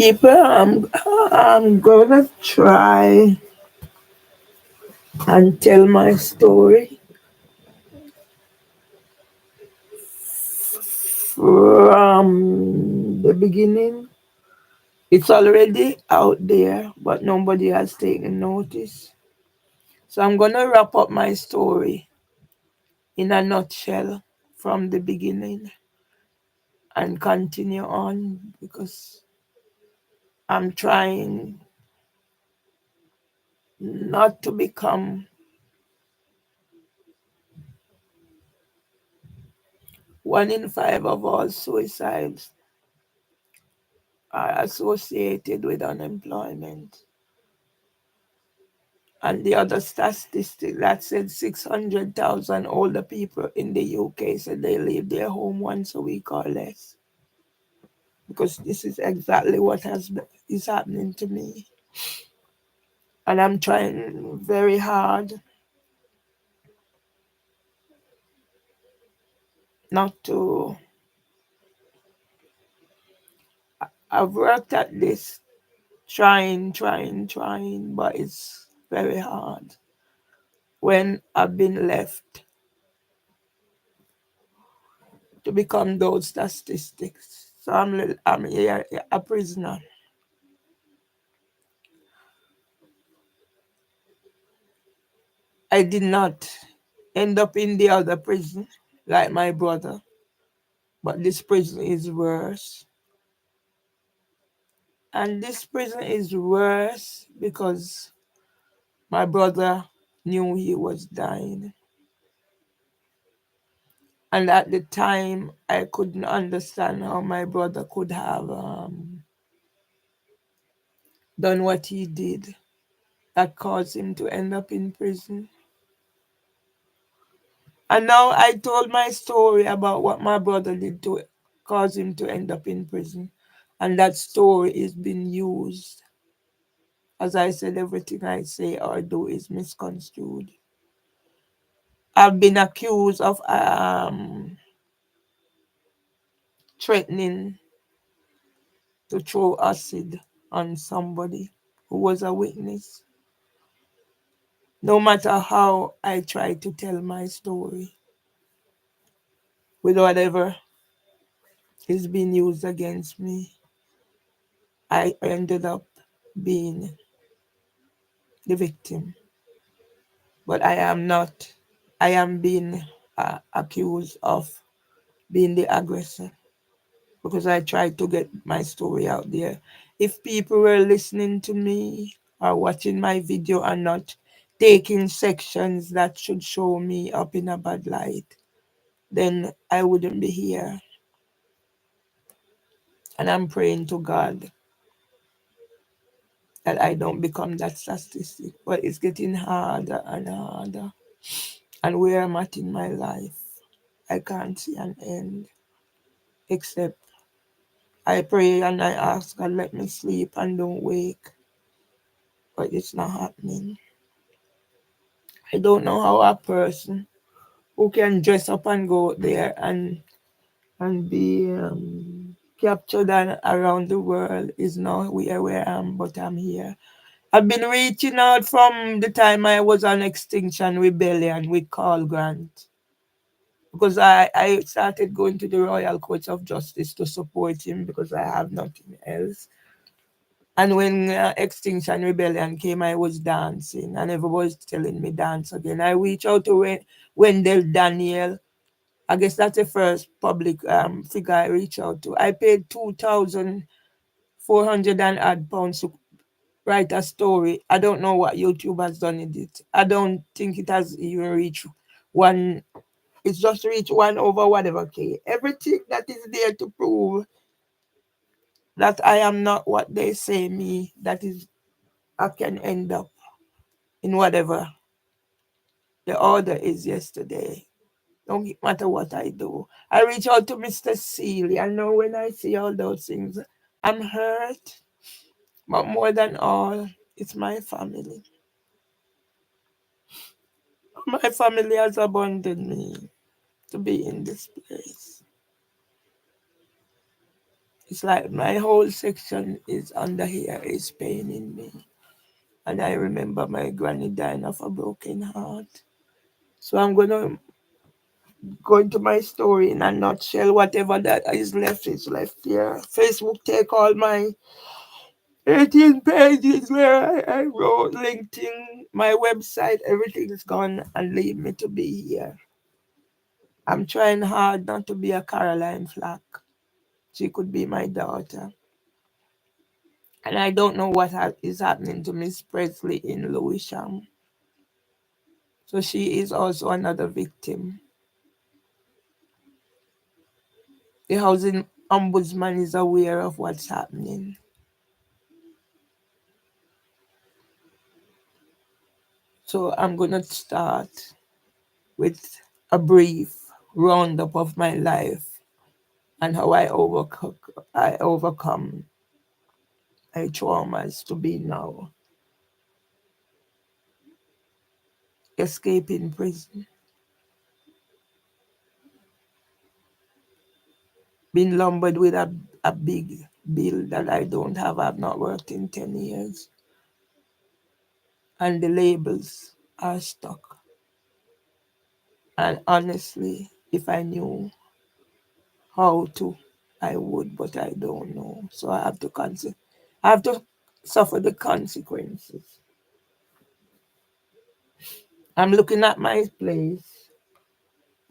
people, I'm gonna try and tell my story from the beginning. It's already out there, but nobody has taken notice. So I'm gonna wrap up my story in a nutshell from the beginning and continue on because I'm trying not to become one in five of all suicides are associated with unemployment. And the other statistic that said 600,000 older people in the UK said they leave their home once a week or less. Because this is exactly what is happening to me. And I'm trying very hard not to. I've worked at this, trying, but it's very hard when I've been left to become those statistics. So I'm here a prisoner. I did not end up in the other prison like my brother, but this prison is worse. And this prison is worse because my brother knew he was dying. And at the time, I couldn't understand how my brother could have done what he did that caused him to end up in prison. And now I told my story about what my brother did to cause him to end up in prison. And that story is being used. As I said, everything I say or do is misconstrued. I've been accused of threatening to throw acid on somebody who was a witness. No matter how I try to tell my story, with whatever is being used against me, I ended up being the victim. But I am not. I am being accused of being the aggressor because I tried to get my story out there. If people were listening to me or watching my video and not taking sections that should show me up in a bad light, then I wouldn't be here. And I'm praying to God that I don't become that statistic. But it's getting harder and harder. And where I'm at in my life, I can't see an end. Except I pray and I ask God, let me sleep and don't wake. But it's not happening. I don't know how a person who can dress up and go out there and be captured and around the world is not where I am, but I'm here. I've been reaching out from the time I was on Extinction Rebellion with Carl Grant because I started going to the Royal Courts of Justice to support him because I have nothing else. And when Extinction Rebellion came, I was dancing, and everybody was telling me dance again. I reached out to Wendell Daniel. I guess that's the first public figure I reached out to. I paid 2,400 and odd pounds to write a story. I don't know what YouTube has done in it. I don't think it has even reached one. It's just reached one over whatever K. Everything that is there to prove that I am not what they say me, that is, I can end up in whatever the order is yesterday. Don't matter what I do. I reach out to Mr. Seeley. I know when I see all those things, I'm hurt. But more than all, it's my family. My family has abandoned me to be in this place. It's like my whole section is under here is paining me. And I remember my granny dying of a broken heart. So I'm gonna go into my story in a nutshell. Whatever that is left here. Facebook take all my 18 pages where I wrote, LinkedIn, my website, everything's gone and leave me to be here. I'm trying hard not to be a Caroline Flack. She could be my daughter. And I don't know what is happening to Miss Presley in Lewisham. So she is also another victim. The housing ombudsman is aware of what's happening. So I'm going to start with a brief roundup of my life and how I overcome my traumas to be now. Escaping prison, being lumbered with a big bill that I don't have. I've not worked in 10 years. And the labels are stuck. And honestly, if I knew how to, I would, but I don't know. So I have to suffer the consequences. I'm looking at my place,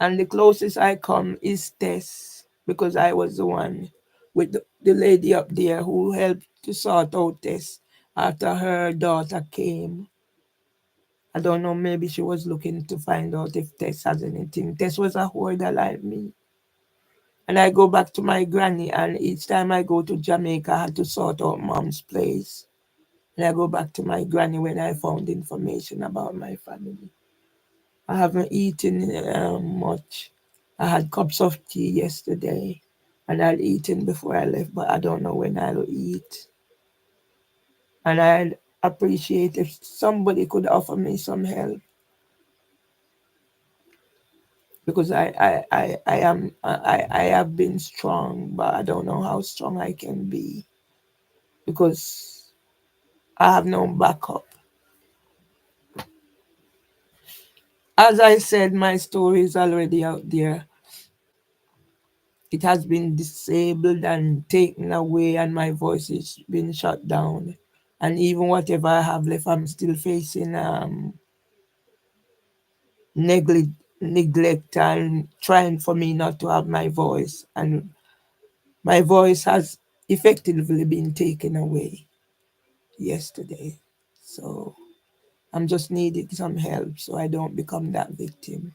and the closest I come is Tess, because I was the one with the lady up there who helped to sort out Tess after her daughter came. I don't know, maybe she was looking to find out if Tess has anything. Tess was a hoarder like me. And I go back to my granny, and each time I go to Jamaica, I had to sort out mom's place. And I go back to my granny when I found information about my family. I haven't eaten much. I had cups of tea yesterday, and I'd eaten before I left, but I don't know when I'll eat. And I'd appreciate if somebody could offer me some help, because I have been strong, but I don't know how strong I can be because I have no backup. As I said, my story is already out there. It has been disabled and taken away, and my voice has been shut down. And even whatever I have left, I'm still facing neglect and trying for me not to have my voice. And my voice has effectively been taken away yesterday. So I'm just needing some help so I don't become that victim.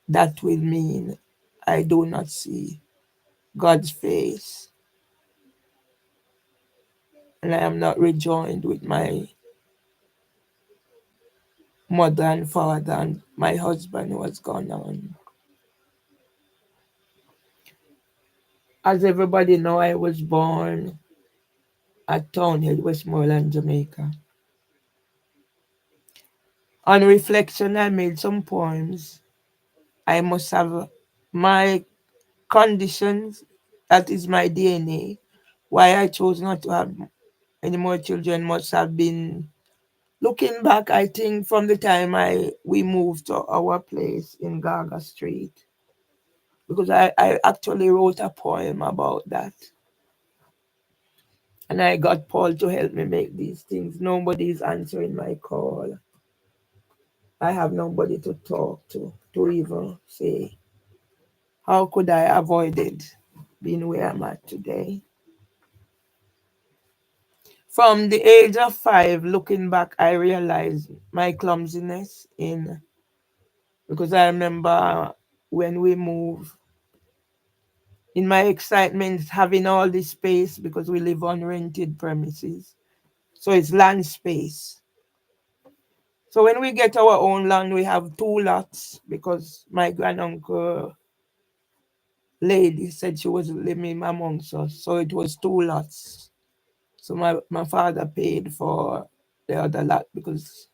That will mean I do not see God's face, and I am not rejoined with my mother and father and my husband who has gone on. As everybody know, I was born at Townhill, Westmoreland, Jamaica. On reflection, I made some poems. I must have my conditions, that is my DNA. Why I chose not to have any more children must have been, looking back, I think from the time we moved to our place in Gaga Street, because I actually wrote a poem about that. And I got Paul to help me make these things. Nobody is answering my call. I have nobody to talk to even say, how could I avoid it being where I'm at today? From the age of 5, looking back, I realized my clumsiness in, because I remember when we moved, in my excitement, having all this space because we live on rented premises. So it's land space. So when we get our own land, we have 2 lots because my granduncle lady said she was living amongst us. So it was 2 lots. So my father paid for the other lot because,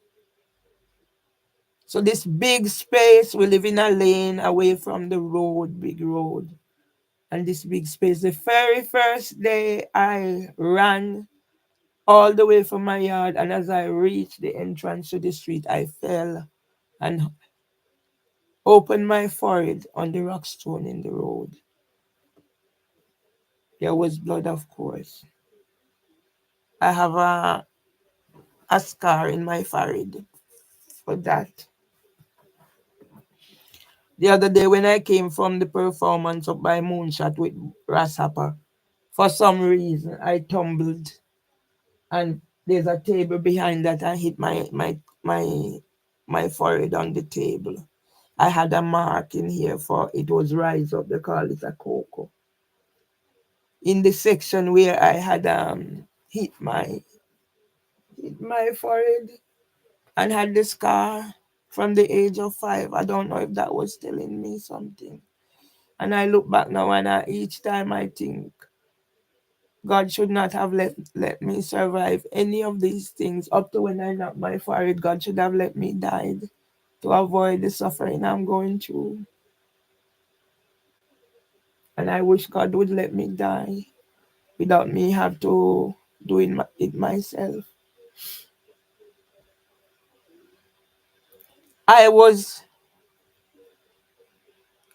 so this big space, we live in a lane away from the road, big road. and this big space. The very first day I ran all the way from my yard, and as I reached the entrance to the street, I fell and opened my forehead on the rock stone in the road. There was blood, of course. I have a scar in my forehead for that. The other day when I came from the performance up by Moonshot with Grasshopper, for some reason I tumbled and there's a table behind that. I hit my forehead on the table. I had a mark in here for it was rise up. They call it a cocoa. In the section where I had hit my forehead and had the scar from the age of 5. I don't know if that was telling me something. And I look back now and each time I think God should not have let me survive any of these things up to when I knocked my forehead. God should have let me die to avoid the suffering I'm going through. And I wish God would let me die without me have to do it myself. I was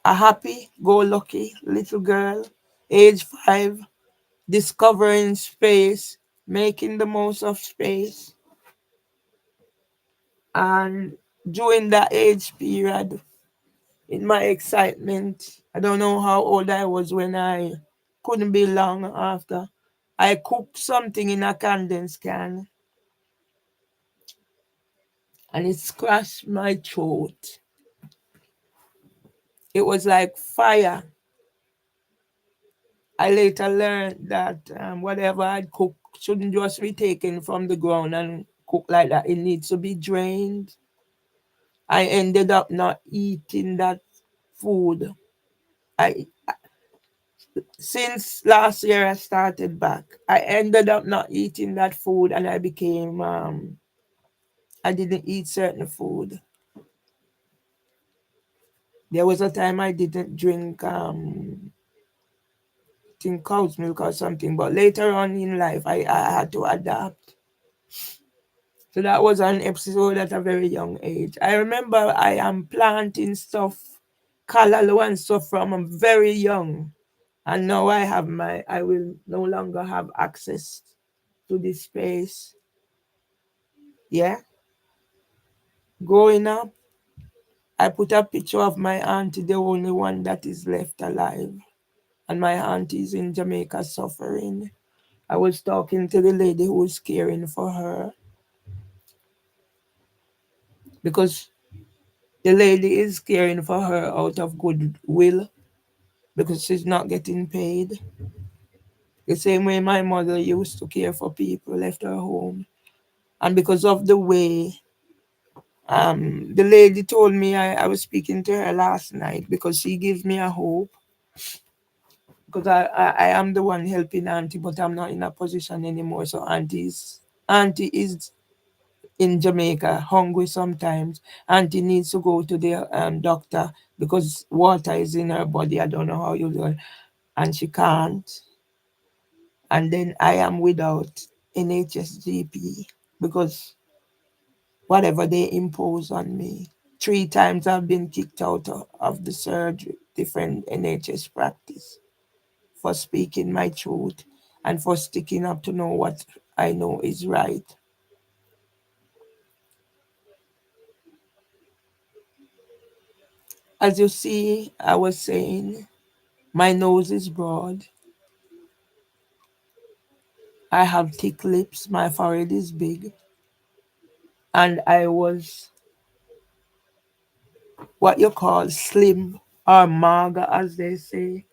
a happy-go-lucky little girl, age 5, discovering space, making the most of space. And during that age period, in my excitement, I don't know how old I was when I couldn't be long after. I cooked something in a condensed can and it scratched my throat. It was like fire. I later learned that whatever I'd cooked shouldn't just be taken from the ground and cooked like that. It needs to be drained. I ended up not eating that food. I Since last year I started back. I ended up not eating that food and I didn't eat certain food. There was a time I didn't drink think cow's milk or something, but later on in life I had to adapt. So that was an episode at a very young age. I remember I am planting stuff, callaloo and stuff from I'm very young. And now I will no longer have access to this space. Yeah. Growing up, I put a picture of my auntie, the only one that is left alive. And my auntie is in Jamaica suffering. I was talking to the lady who was caring for her because the lady is caring for her out of goodwill because she's not getting paid. The same way my mother used to care for people, left her home. And because of the way the lady told me, I was speaking to her last night because she gives me a hope because I am the one helping auntie, but I'm not in a position anymore. So auntie is in Jamaica, hungry sometimes. Auntie needs to go to the doctor because water is in her body. I don't know how you do it, and she can't. And then I am without NHS GP because whatever they impose on me. 3 times I've been kicked out of the surgery, different NHS practice, for speaking my truth and for sticking up to know what I know is right. As you see, I was saying, my nose is broad. I have thick lips. My forehead is big. And I was what you call slim or maga, as they say.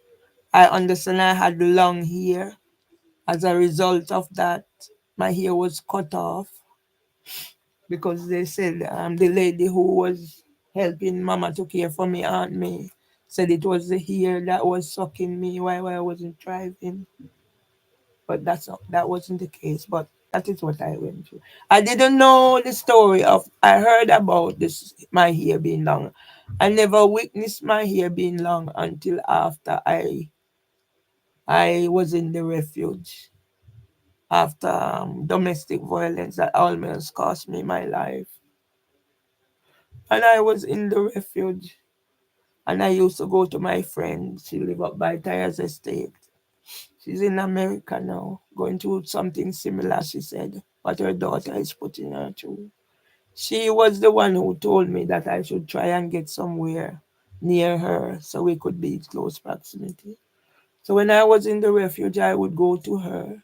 I understand I had long hair. As a result of that, my hair was cut off because they said the lady who was helping mama to care for me, Aunt May, said it was the hair that was sucking me while I wasn't driving. But that wasn't the case. But that is what I went through. I didn't know the story of. I heard about this my hair being long. I never witnessed my hair being long until after I I was in the refuge after domestic violence that almost cost me my life. And I was in the refuge. And I used to go to my friend. She live up by Tyres Estate. She's in America now, going through something similar, she said, what her daughter is putting her through. She was the one who told me that I should try and get somewhere near her so we could be in close proximity. So when I was in the refuge, I would go to her.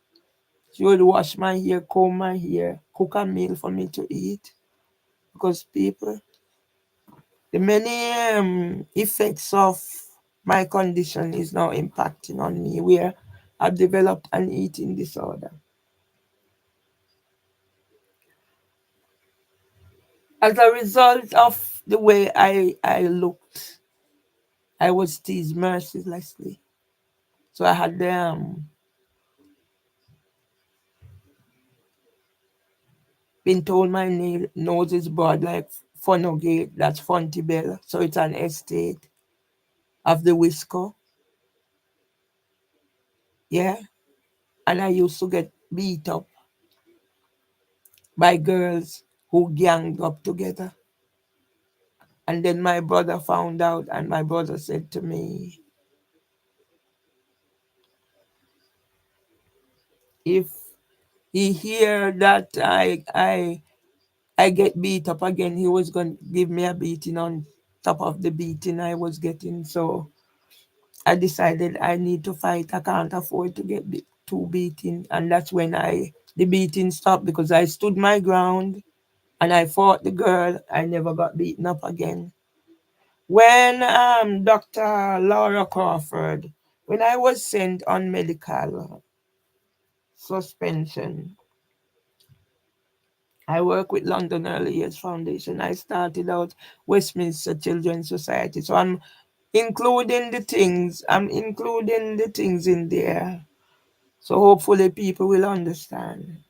She would wash my hair, comb my hair, cook a meal for me to eat. Because people, the many effects of my condition is now impacting on me, where I've developed an eating disorder. As a result of the way I looked, I was teased mercilessly. So I had been told my nose is broad like Funogate, that's Fontibel. So it's an estate of the Wisco. Yeah. And I used to get beat up by girls who ganged up together. And then my brother found out, and my brother said to me, if he hear that I get beat up again, he was going to give me a beating on top of the beating I was getting. So I decided I need to fight. I can't afford to get too beaten. And that's when the beating stopped, because I stood my ground and I fought the girl. I never got beaten up again. When Dr. Laura Crawford, when I was sent on medical suspension, I work with London Early Years Foundation. I started out Westminster Children's Society. So I'm including the things in there. So hopefully people will understand.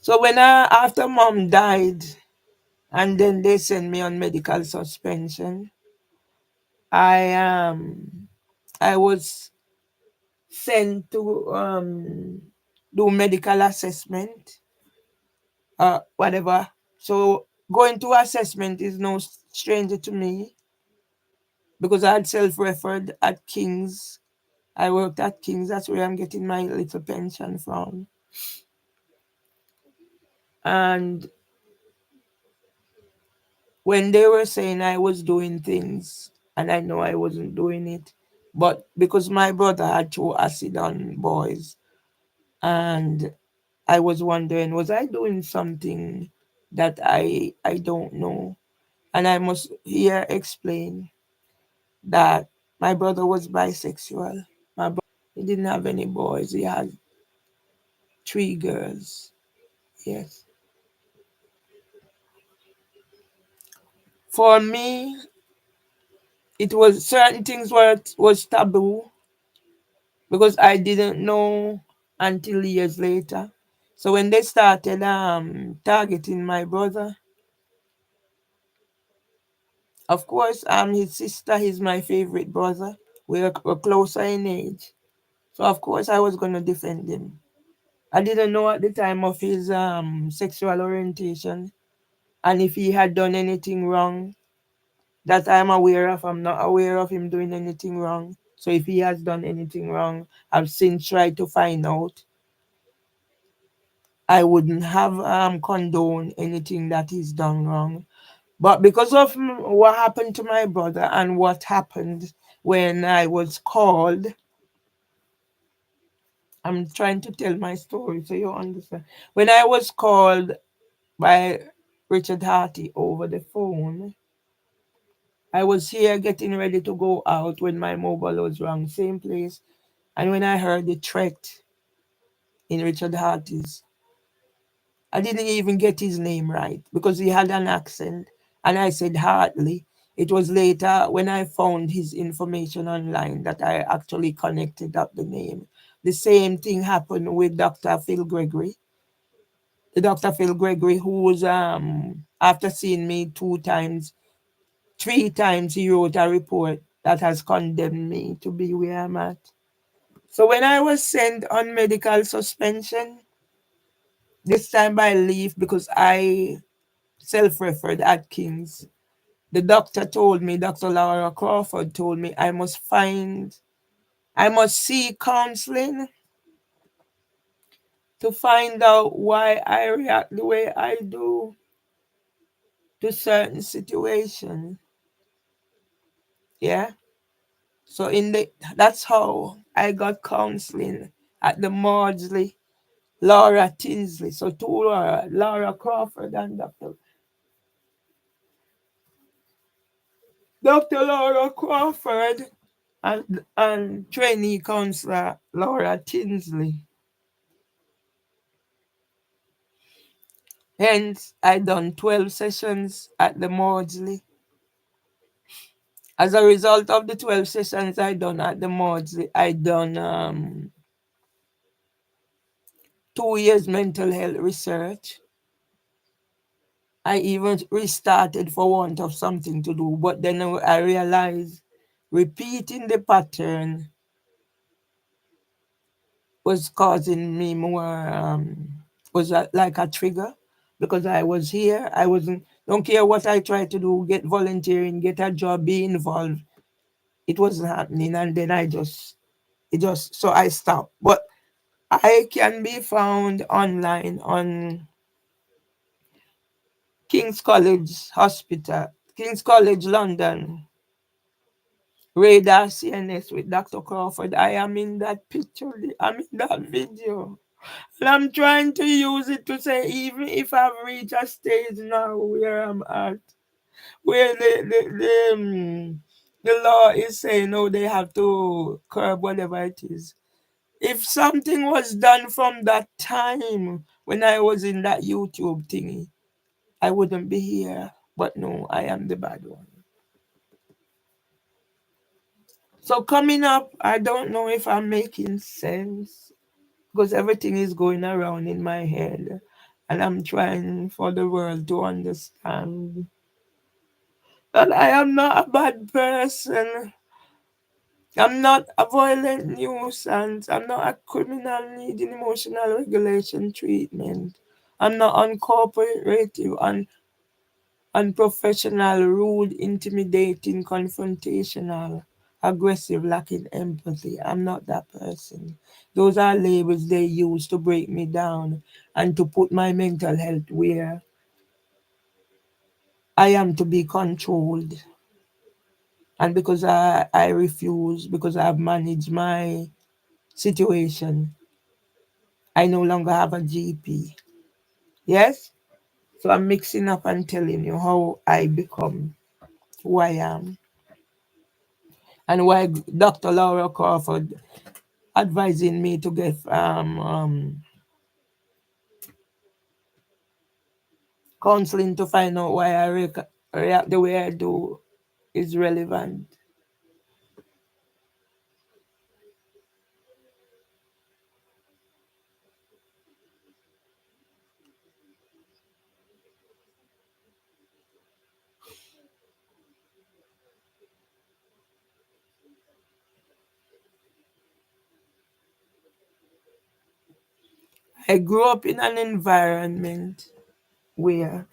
So after mom died and then they sent me on medical suspension, I was sent to do medical assessment, whatever. So going to assessment is no stranger to me, because I had self-referred at King's. I worked at King's. That's where I'm getting my little pension from. And when they were saying I was doing things, and I know I wasn't doing it, but because my brother had thrown acid on boys, and I was wondering, was I doing something that I don't know? And I must here explain that my brother was bisexual. He didn't have any boys. He had three girls. Yes. For me, it was certain things was taboo, because I didn't know until years later. So when they started targeting my brother, of course, his sister. He's my favorite brother. We're closer in age. So of course I was gonna defend him. I didn't know at the time of his sexual orientation, and if he had done anything wrong that I'm aware of. I'm not aware of him doing anything wrong. So if he has done anything wrong, I've since tried to find out. I wouldn't have condoned anything that he's done wrong. But because of what happened to my brother and what happened when I was called, I'm trying to tell my story so you understand. When I was called by Richard Harty over the phone, I was here getting ready to go out when my mobile was wrong, same place. And when I heard the threat in Richard Harty's, I didn't even get his name right because he had an accent. And I said Hartley. It was later when I found his information online that I actually connected up the name. The same thing happened with Dr. Phil Gregory. The Dr. Phil Gregory, who was after seeing me two times, 3 times he wrote a report that has condemned me to be where I'm at. So when I was sent on medical suspension, this time by leave because I self-referred at King's, the doctor told me, Dr. Laura Crawford told me I must seek counseling to find out why I react the way I do to certain situations. Yeah. So that's how I got counseling at the Maudsley, Laura Tinsley. So two Laura Crawford and Dr. Laura Crawford and trainee counselor Laura Tinsley. Hence, I done 12 sessions at the Maudsley. As a result of the 12 sessions I done at the Maudsley, I done 2 years mental health research. I even restarted for want of something to do, but then I realized repeating the pattern was causing me more, like a trigger because I was here. I wasn't, don't care what I tried to do, get volunteering, get a job, be involved. It wasn't happening. And then so I stopped. But I can be found online on King's College Hospital, King's College London, Radar CNS with Dr. Crawford. I am in that picture, I'm in that video. And I'm trying to use it to say, even if I've reached a stage now where I'm at, where the law is saying, no, they have to curb whatever it is. If something was done from that time when I was in that YouTube thingy, I wouldn't be here. But no, I am the bad one. So coming up, I don't know if I'm making sense because everything is going around in my head. And I'm trying for the world to understand that I am not a bad person. I'm not a violent nuisance. I'm not a criminal needing emotional regulation treatment. I'm not uncooperative, unprofessional, rude, intimidating, confrontational, aggressive, lacking empathy. I'm not that person. Those are labels they use to break me down and to put my mental health where I am to be controlled. And because I refuse, because I've managed my situation, I no longer have a GP. Yes? So I'm mixing up and telling you how I become who I am and why Dr. Laura Crawford advising me to get counseling to find out why I react the way I do is relevant. I grew up in an environment where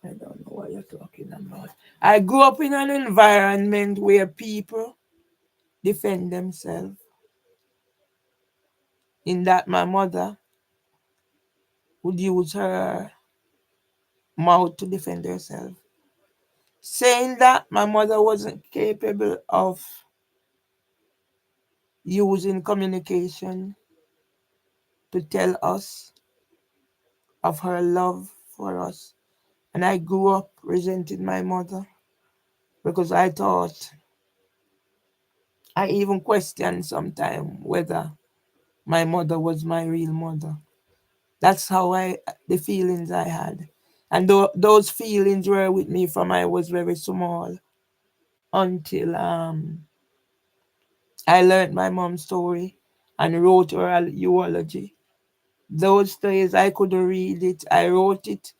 I don't know what you're talking about. I grew up in an environment where people defend themselves. In that, my mother would use her mouth to defend herself, saying that my mother wasn't capable of using communication to tell us of her love for us. And I grew up resenting my mother because I thought, I even questioned sometimes whether my mother was my real mother. That's how the feelings I had. And those feelings were with me from I was very small until I learned my mom's story and wrote her a eulogy. Those days I couldn't read it. I wrote it.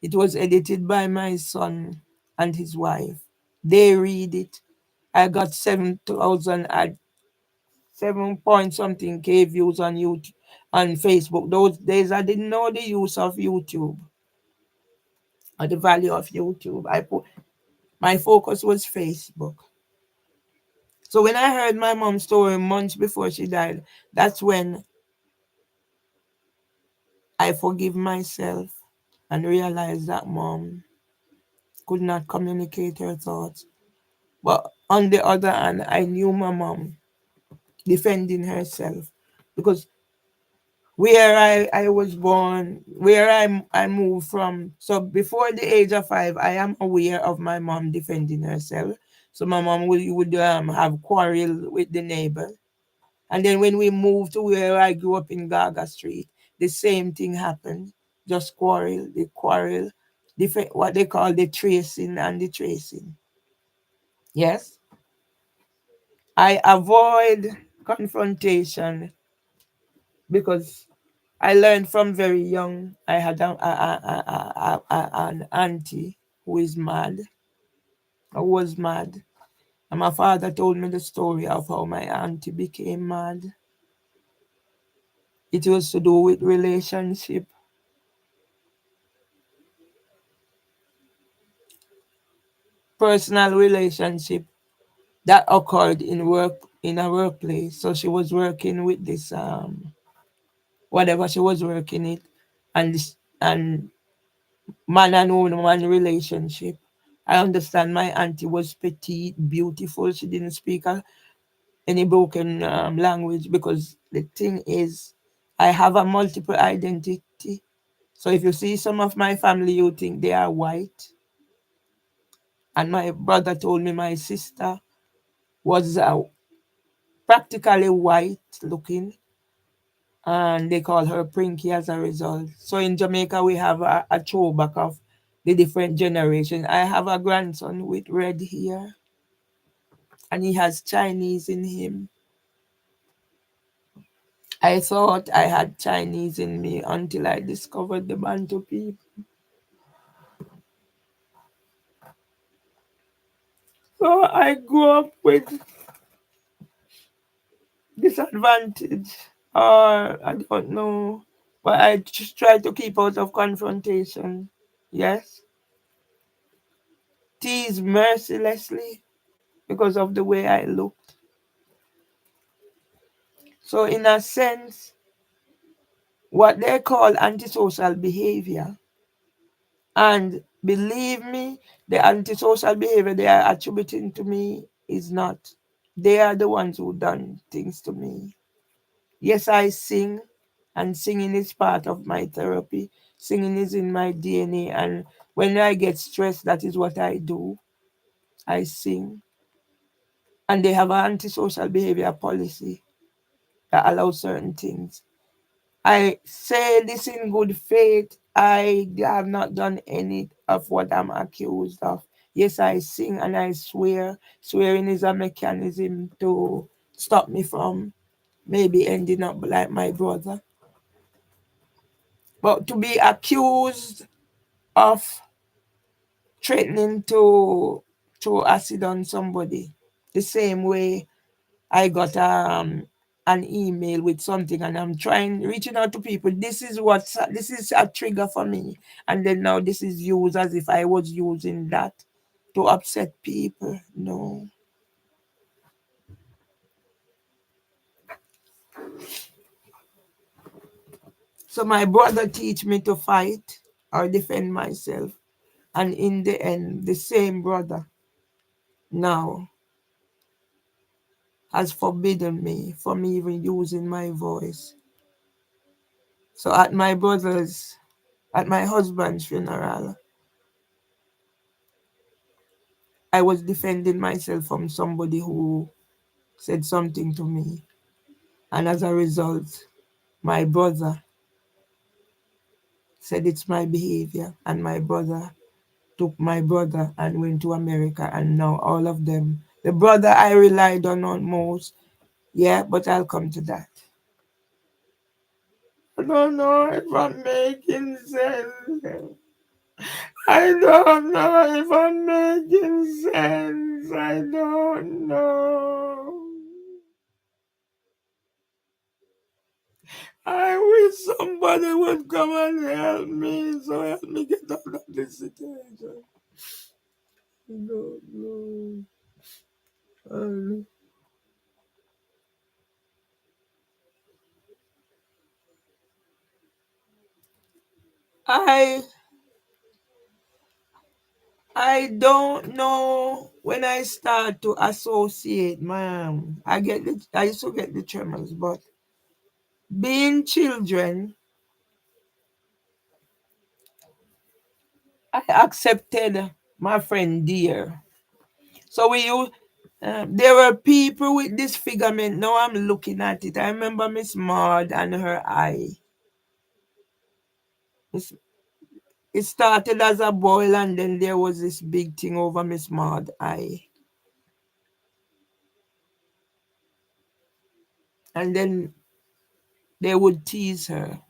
It was edited by my son and his wife. They read it. I got 7,000 at 7 point something K views on YouTube, on Facebook. Those days I didn't know the use of YouTube or the value of YouTube. I put my focus was Facebook. So when I heard my mom's story months before she died, that's when I forgive myself and realized that mom could not communicate her thoughts. But on the other hand, I knew my mom defending herself because where I was born, where I moved from. So before the age of 5, I am aware of my mom defending herself. So my mom would have quarrel with the neighbor. And then when we moved to where I grew up in Gaga Street, the same thing happened. Just quarrel, different what they call the tracing and the tracing. Yes, I avoid confrontation because I learned from very young. I had an auntie who is mad, who was mad. And my father told me the story of how my auntie became mad. It was to do with relationship, personal relationship that occurred in a workplace. So she was working with this whatever she was working it, and man and woman relationship. I understand my auntie was petite, beautiful. She didn't speak any broken language because the thing is, I have a multiple identity. So if you see some of my family, you think they are white. And my brother told me my sister was practically white looking, and they call her Prinky as a result. So in Jamaica, we have a throwback of the different generations. I have a grandson with red hair, and he has Chinese in him. I thought I had Chinese in me until I discovered the Bantu people. So I grew up with disadvantage, or I don't know, but I just try to keep out of confrontation. Yes, tease mercilessly because of the way I looked. So, in a sense, what they call antisocial behavior, and believe me, the antisocial behavior they are attributing to me is not. They are the ones who done things to me. Yes, I sing, and singing is part of my therapy. Singing is in my DNA, and when I get stressed, that is what I do. I sing. And they have an antisocial behavior policy that allows certain things. I say this in good faith. I have not done any of what I'm accused of. Yes, I sing and I swear. Swearing is a mechanism to stop me from maybe ending up like my brother. But to be accused of threatening to throw acid on somebody, the same way I got an email with something and I'm trying reaching out to people. This is a trigger for me. And then now this is used as if I was using that to upset people. No. So my brother teach me to fight or defend myself. And in the end, the same brother now has forbidden me from even using my voice. So at my husband's funeral, I was defending myself from somebody who said something to me. And as a result, my brother said it's my behavior. And my brother took my brother and went to America. And now all of them, the brother I relied on most, yeah, but I'll come to that. I don't know if I'm making sense. I don't know if I'm making sense. I don't know. I wish somebody would come and help me. So help me get out of this situation. I don't know. Um, I I don't know when I start to associate, ma'am. I used to get the tremors, but being children, I accepted my friend dear. So there were people with disfigurement. Now I'm looking at it. I remember Miss Maud and her eye. Miss- It started as a boil, and then there was this big thing over Miss Maud eye. And then they would tease her.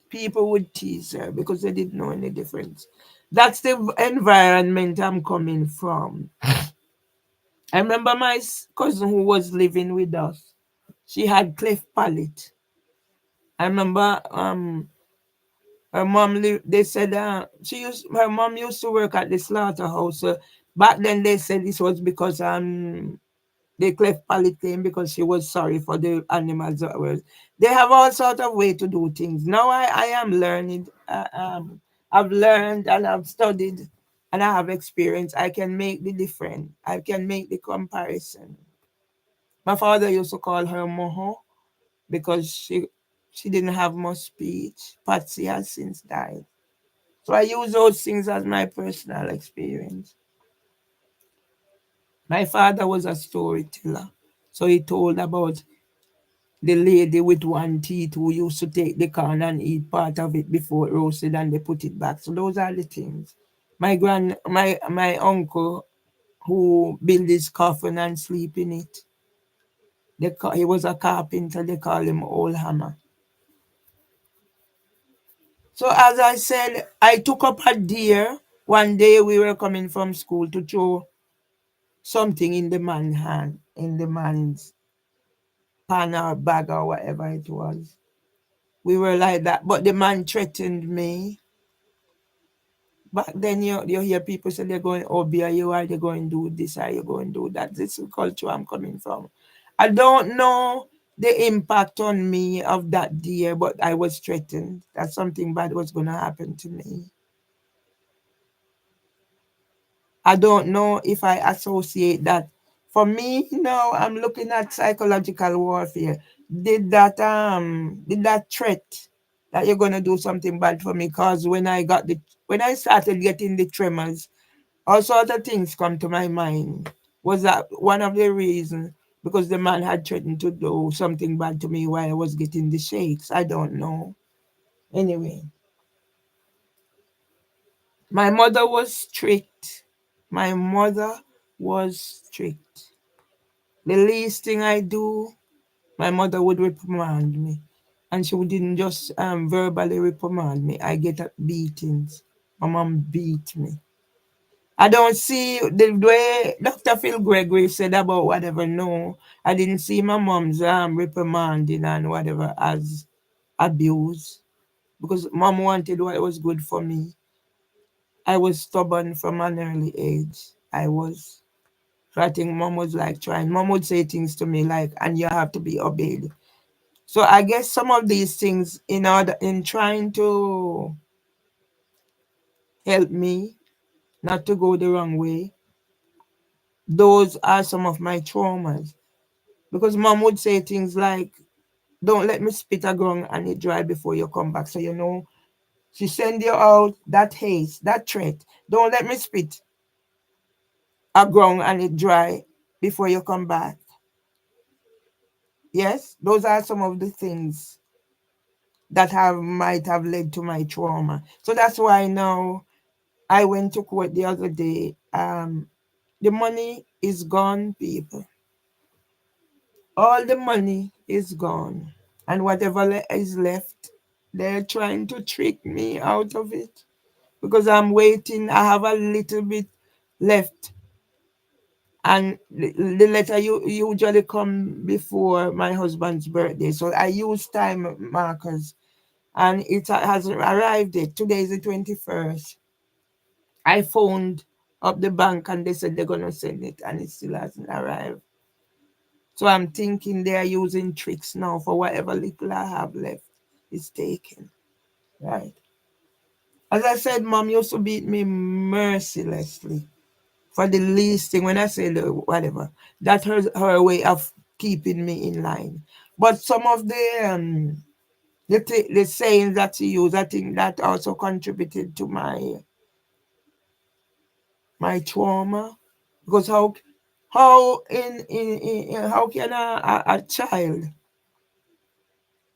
People would tease her because they didn't know any difference. That's the environment I'm coming from. I remember my cousin who was living with us. She had cleft palate. I remember her mom they said her mom used to work at the slaughterhouse. Back then they said this was because they cleft palate came because she was sorry for the animals that were. They have all sort of way to do things. Now I am learning. I've learned and I've studied and I have experience. I can make the difference. I can make the comparison. My father used to call her Moho because she didn't have much speech. Patsy has since died. So I use those things as my personal experience. My father was a storyteller. So he told about the lady with one teeth who used to take the corn and eat part of it before it roasted and they put it back. So those are the things. My uncle who built his coffin and sleep in it. He was a carpenter, they call him Old Hammer. So as I said, I took up a deer. One day we were coming from school to throw something in the man's hand, in the man's pan or bag or whatever it was. We were like that, but the man threatened me. Back then, you hear people say they're going, oh, beer, you are they going to do this, are you going to do that? This is the culture I'm coming from. I don't know the impact on me of that deer, but I was threatened that something bad was going to happen to me. I don't know if I associate that. For me, now I'm looking at psychological warfare. Did that threat that you're gonna do something bad for me? Cause when I started getting the tremors, all sorts of things come to my mind. Was that one of the reasons? Because the man had threatened to do something bad to me while I was getting the shakes. I don't know. Anyway, my mother was strict. My mother was strict. The least thing I do, my mother would reprimand me. And she didn't just verbally reprimand me. I get beatings. My mom beat me. I don't see the way Dr. Phil Gregory said about whatever. No, I didn't see my mom's reprimanding and whatever as abuse because mom wanted what was good for me. I was stubborn from an early age. I was. So I think mom was like trying. Mom would say things to me like, and you have to be obeyed. So I guess some of these things in trying to help me not to go the wrong way, those are some of my traumas. Because mom would say things like, don't let me spit a ground and it dry before you come back. So she send you out that haste, that threat. Don't let me spit a ground and it dry before you come back. Yes, those are some of the things that have might have led to my trauma. So that's why now I went to court the other day. The money is gone, people. All the money is gone, and whatever is left. They're trying to trick me out of it because I'm waiting. I have a little bit left, and the letter usually come before my husband's birthday. So I use time markers, and it hasn't arrived yet. Today is the 21st. I phoned up the bank and they said they're gonna send it, and it still hasn't arrived. So I'm thinking they are using tricks now for whatever little I have left is taken. Right. As I said, mom used to beat me mercilessly for the least thing. When I say the whatever, that's her way of keeping me in line. But some of the sayings that she used, I think that also contributed to my trauma. Because how how can a child,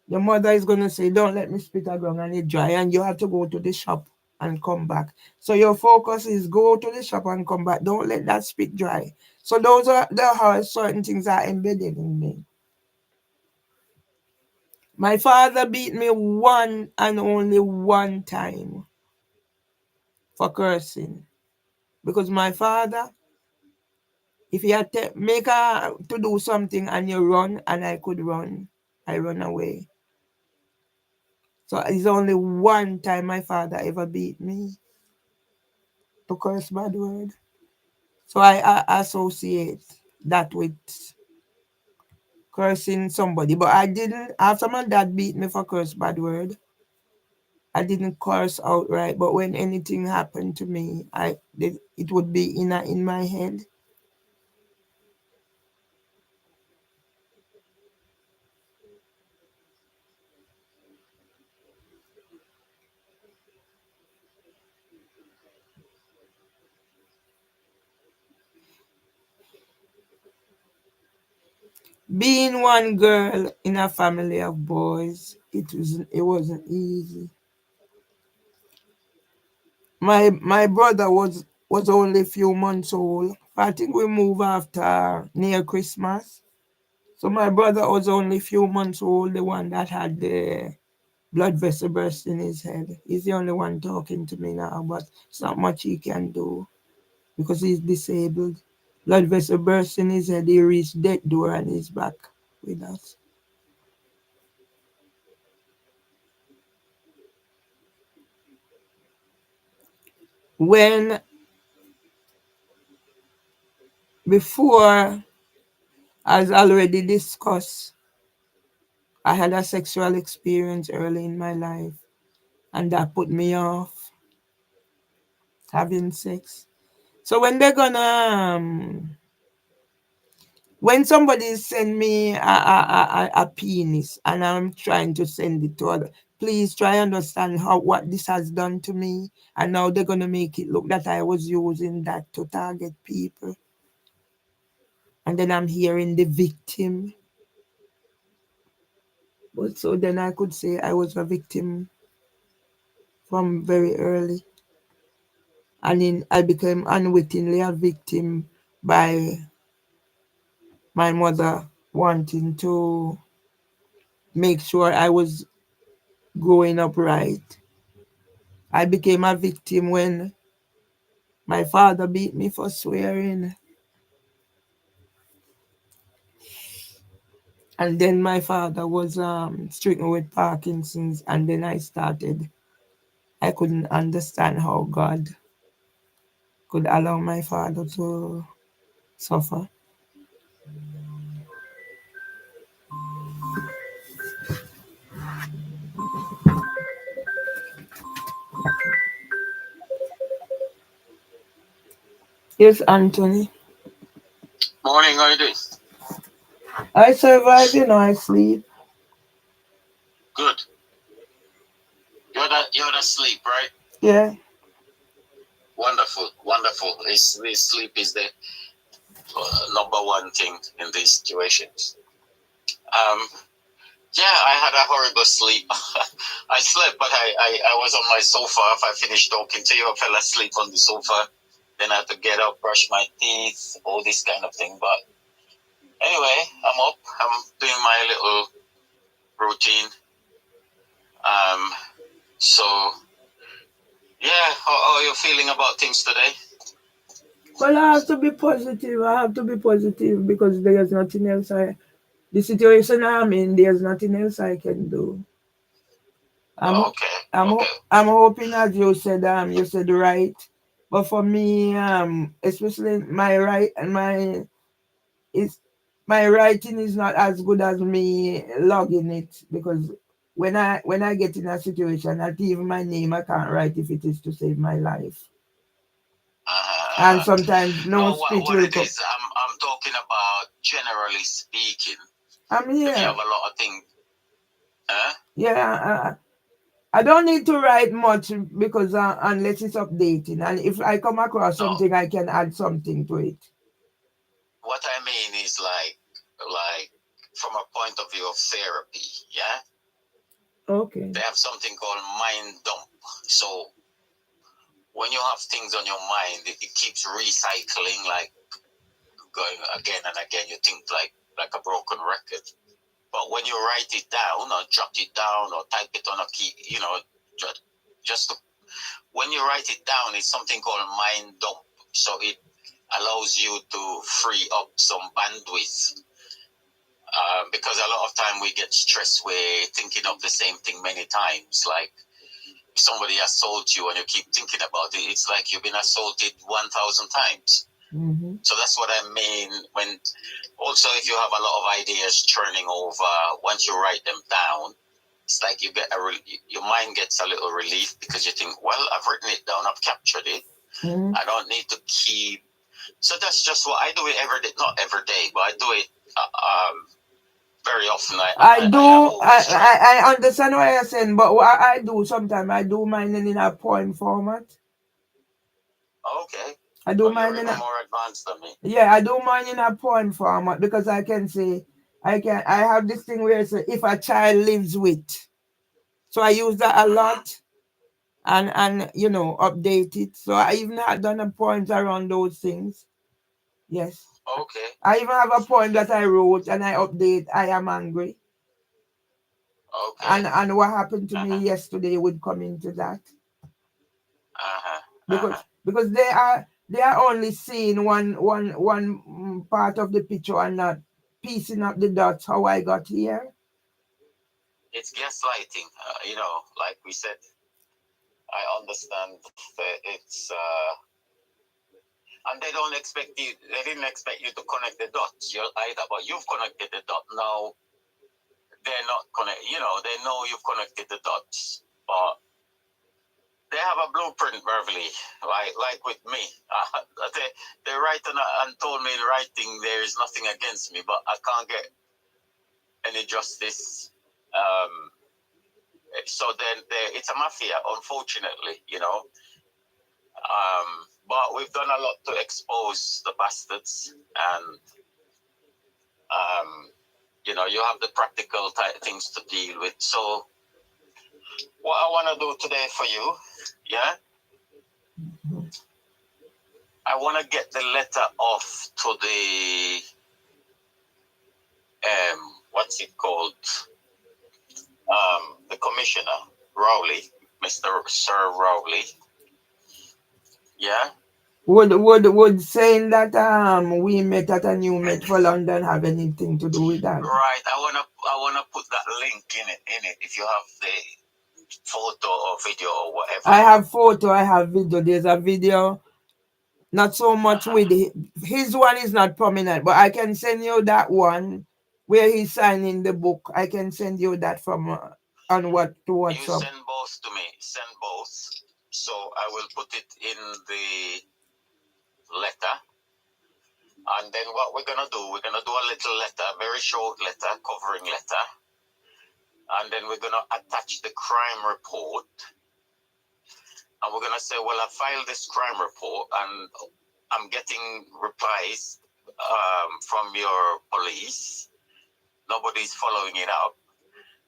the mother is gonna say, "Don't let me spit a ground and it dry," and you have to go to the shop and come back. So your focus is go to the shop and come back. Don't let that spit dry. So those are the how certain things are embedded in me. My father beat me one and only one time for cursing. Because my father, if he had to make a to do something and you run and I could run, I run away. So it's only one time my father ever beat me to curse bad word. So I associate that with cursing somebody. But I didn't, after my dad beat me for curse bad word, I didn't curse outright. But when anything happened to me, it would be in my head. Being one girl in a family of boys, it wasn't easy. My brother was only a few months old. I think we moved after near Christmas. So my brother was only a few months old, the one that had the blood vessel burst in his head. He's the only one talking to me now, but it's not much he can do because he's disabled. Blood vessel burst in his head, he reached death door and he's back with us. When before, as already discussed, I had a sexual experience early in my life and that put me off having sex. So when somebody send me a penis and I'm trying to send it to other, please try understand how what this has done to me, and now they're gonna make it look that I was using that to target people, and then I'm hearing the victim. But so then I could say I was a victim from very early, and in I became unwittingly a victim by my mother wanting to make sure I was growing up right. I became a victim when my father beat me for swearing. And then my father was stricken with Parkinson's. And then I couldn't understand how God could allow my father to suffer. Yes, Anthony. Morning, how you doing? I survive, I sleep. Good. You're the sleep, right? Yeah. Wonderful, wonderful. This sleep is the number one thing in these situations. Um, yeah, I had a horrible sleep. I slept, but I was on my sofa. If I finished talking to you, I fell asleep on the sofa. Then I had to get up, brush my teeth, all this kind of thing. But anyway, I'm up. I'm doing my little routine. things today? Well, I have to be positive. I have to be positive because there's nothing else the situation I'm in, there's nothing else I can do. I'm Okay, okay. I'm hoping, as you said right, but for me, especially my right and is my writing is not as good as me logging it, because when I get in a situation, not even my name I can't write if it is to save my life, and Uh, sometimes no no, speech what will it come. is, I'm talking about generally speaking. I'm If you have here. a lot of things, huh? Yeah, I don't need to write much because unless it's updating, and if I come across No, something, I can add something to it. what I mean is like from a point of view of therapy, yeah, Okay. they have something called mind dump. So when you have things on your mind, it keeps recycling, like going again and again. You think like a broken record. But when you write it down or jot it down or type it on a key, just to, when you write it down, it's something called mind dump. So it allows you to free up some bandwidth. Because a lot of time we get stressed, we're thinking of the same thing many times. Like if somebody assaults you and you keep thinking about it, it's like you've been assaulted 1,000 times. Mm-hmm. So that's what I mean when. Also, if you have a lot of ideas churning over, once you write them down, it's like you get your mind gets a little relief because you think, well, I've written it down, I've captured it. Mm-hmm. I don't need to keep. So that's just what I do it every day, not every day, but I do it very often. I do. I always try. I understand what you're saying, but what I do sometimes, I do mine in a poem format. Okay. I do Oh, you're mine in even a more advanced than me. Yeah, I do mine in a poem format because I can say I have this thing where it's if a child lives with. So I use that a Mm-hmm. lot, and update it. So I even have done a poems around those things. Yes. Okay. I even have a poem that I wrote and I update I am angry. Okay. And what happened to me Uh-huh. yesterday would come into that. Uh-huh. Uh-huh. Because they are only seeing one part of the picture and not piecing up the dots how I got here. It's gaslighting. Like we said, I understand that it's and they don't expect you. They didn't expect you to connect the dots. You're either, but you've connected the dot. Now they're not connect. They know you've connected the dots, but they have a blueprint, Beverly. Like with me, they write and told me in writing there is nothing against me, but I can't get any justice. Um, so then it's a mafia, unfortunately. But we've done a lot to expose the bastards, and you have the practical things to deal with. So what I want to do today for you, yeah, I want to get the letter off to what's it called, the commissioner, Rowley, Mr. Sir Rowley, yeah. Would saying that we met at a new met for London have anything to do with that? Right. I wanna put that link in it if you have the photo or video or whatever. I have photo, I have video. There's a video, not so much Uh-huh. with his one is not prominent, but I can send you that one where he's signing the book. I can send you that from on what to You WhatsApp. send both to me. Send both. So I will put it in the letter. And then what we're gonna do, we're gonna do a little letter, very short letter, covering letter. And then we're gonna attach the crime report. And we're gonna say, well, I filed this crime report and I'm getting replies from your police. Nobody's following it up.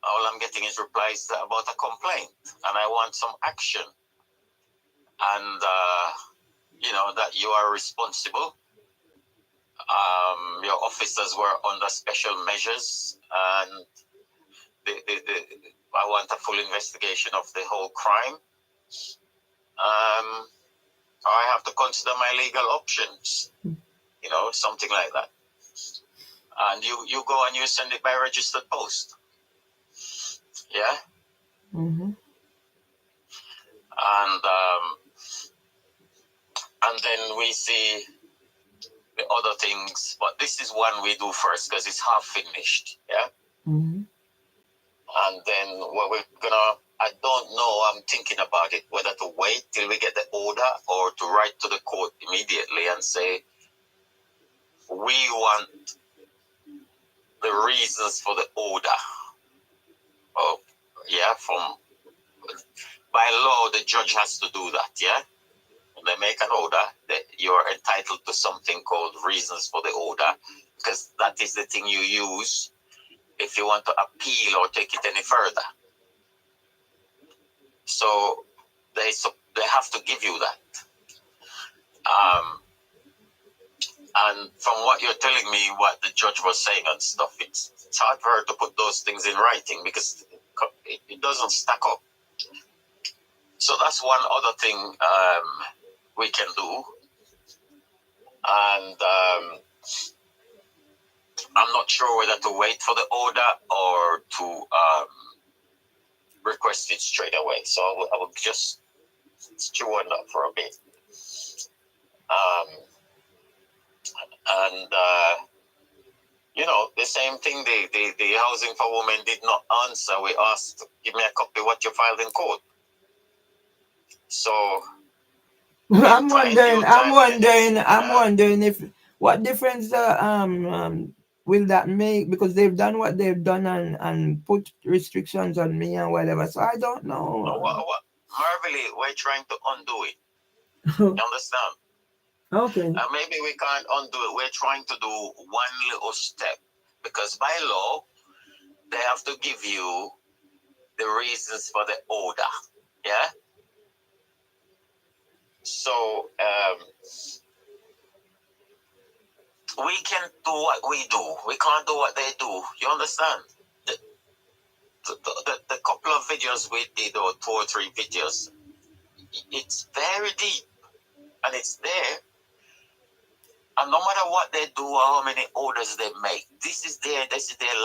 All I'm getting is replies about a complaint, and I want some action. And that you are responsible. Your officers were under special measures, and I want a full investigation of the whole crime. Um, or I have to consider my legal options. Something like that. And you go and you send it by registered post. Yeah. Mm-hmm. And then we see the other things, but this is one we do first because it's half finished. Yeah. Mm-hmm. And then what we're gonna, I don't know, I'm thinking about it, whether to wait till we get the order or to write to the court immediately and say, we want the reasons for the order. Oh, yeah, from by law, the judge has to do that, yeah? When they make an order, that you're entitled to something called reasons for the order, because that is the thing you use if you want to appeal or take it any further. So they have to give you that. And from what you're telling me, what the judge was saying and stuff, it's hard for her to put those things in writing because it doesn't stack up. So that's one other thing we can do. And I'm not sure whether to wait for the order or to request it straight away. So I will just chew on that for a bit. And the same thing, the Housing for Women did not answer. We asked, give me a copy of what you filed in court. So I'm meantime, wondering. due I'm time, wondering. I'm wondering if what difference will that make, because they've done what they've done and put restrictions on me and whatever. So I don't know. Marvelly, we're trying to undo it. You understand? Okay. Maybe we can't undo it. We're trying to do one little step because by law, they have to give you the reasons for the order. Yeah. So we can do what we do. We can't do what they do. You understand? The couple of videos we did, or 2 or 3 videos, it's very deep and it's there. And no matter what they do or how many orders they make, this is their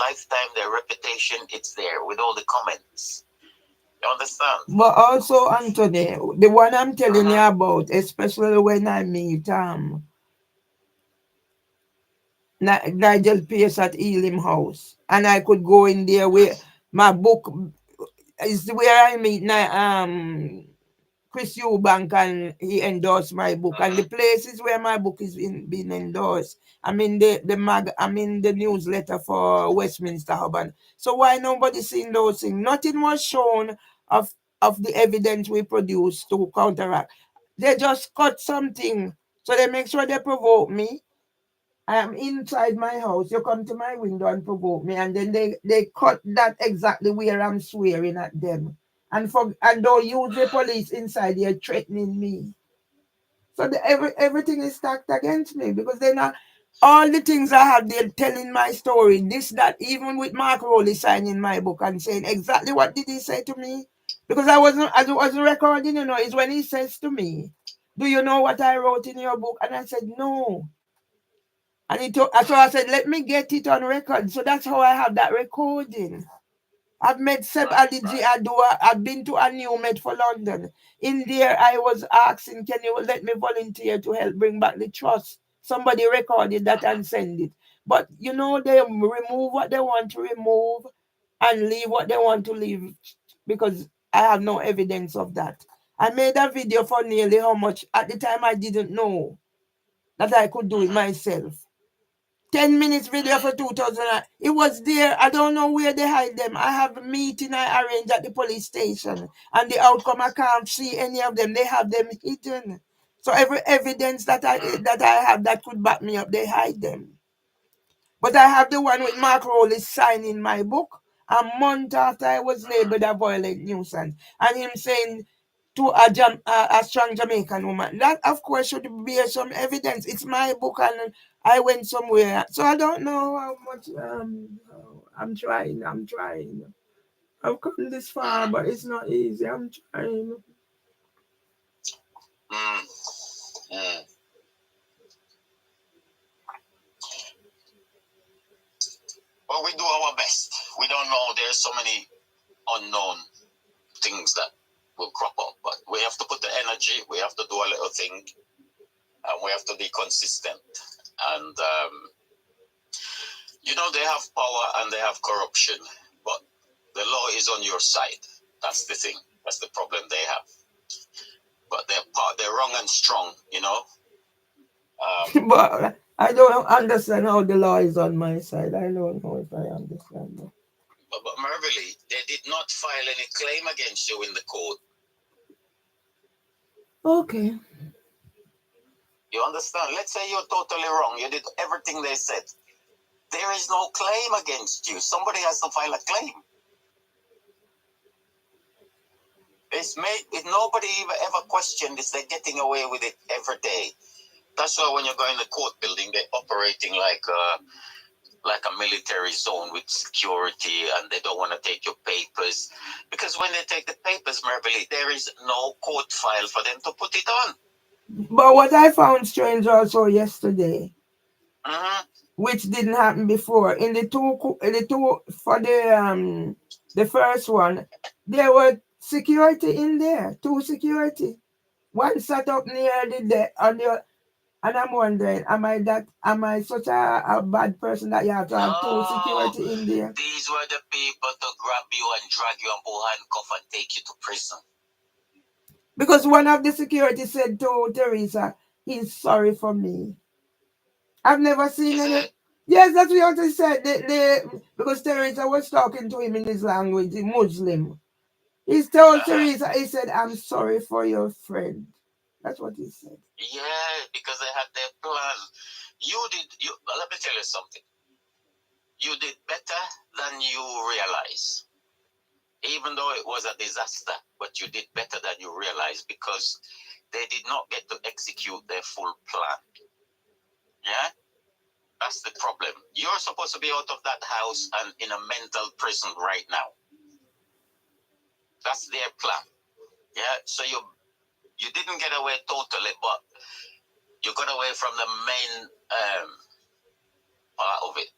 lifetime, their reputation. It's there with all the comments. You understand? But also, Anthony, the one I'm telling you about, especially when I meet Nigel Pierce at Elim House, and I could go in there where my book is where I meet Chris Eubank, and he endorsed my book. And the places where my book is being endorsed, I'm in the newsletter for Westminster Hub. And so why nobody seen those things? Nothing was shown of the evidence we produced to counteract. They just cut something. So they make sure they provoke me. I am inside my house. You come to my window and provoke me, and then they cut that exactly where I'm swearing at them, and don't use the police inside here threatening me. So everything is stacked against me because they're not. All the things I have, they're telling my story. This, that, even with Mark Rowley signing my book and saying exactly what did he say to me, because I wasn't recording. It's when he says to me, "Do you know what I wrote in your book?" And I said, "No." And so I said, let me get it on record. So that's how I have that recording. I've met Seb Ali Adua. I've been to a new Met for London. In there, I was asking, can you let me volunteer to help bring back the trust? Somebody recorded that and send it. But, they remove what they want to remove and leave what they want to leave, because I have no evidence of that. I made a video for nearly how much. At the time, I didn't know that I could do it myself. 10 minutes video for 2000. It was there. I don't know where they hide them. I have a meeting I arranged at the police station, and the outcome, I can't see any of them. They have them hidden. So every evidence that I have that could back me up, they hide them. But I have the one with Mark Rowley signing my book a month after I was labeled a violent nuisance, and him saying to a strong Jamaican woman. That, of course, should be some evidence. It's my book, and I went somewhere. So I don't know how much. I'm trying. I'm trying. I've come this far, but it's not easy. I'm trying. Mm. Mm. Well, we do our best. We don't know. There's so many unknown things that will crop up, but we have to put the energy. We have to do a little thing, and we have to be consistent. And they have power and they have corruption, but the law is on your side. That's the thing. That's the problem they have. But they're wrong and strong. But I don't understand how the law is on my side. I don't know if I understand that. But Mervily, they did not file any claim against you in the court. Okay. You understand? Let's say you're totally wrong. You did everything they said. There is no claim against you. Somebody has to file a claim. Nobody ever questioned this. They're getting away with it every day. That's why when you go in the court building, they're operating like a military zone with security, and they don't want to take your papers. Because when they take the papers, Mervily, there is no court file for them to put it on. But what I found strange also yesterday, Mm-hmm. which didn't happen before, in the two for the first one, there were security in there, two security. One sat up near and I'm wondering, am I such a bad person that you have to have two No, security in there? these were the people to grab you and drag you and put handcuff and take you to prison. Because one of the security said to Teresa, he's sorry for me. I've never seen Is any. it? Yes, that's what he said. Because Teresa was talking to him in his language, the Muslim. He told Uh-huh. Teresa, he said, I'm sorry for your friend. That's what he said. Yeah, because they had their plan. Let me tell you something. You did better than you realize. Even though it was a disaster, but you did better than you realize, because they did not get to execute their full plan. Yeah? That's the problem. You're supposed to be out of that house and in a mental prison right now. That's their plan. Yeah? So you didn't get away totally, but you got away from the main part of it.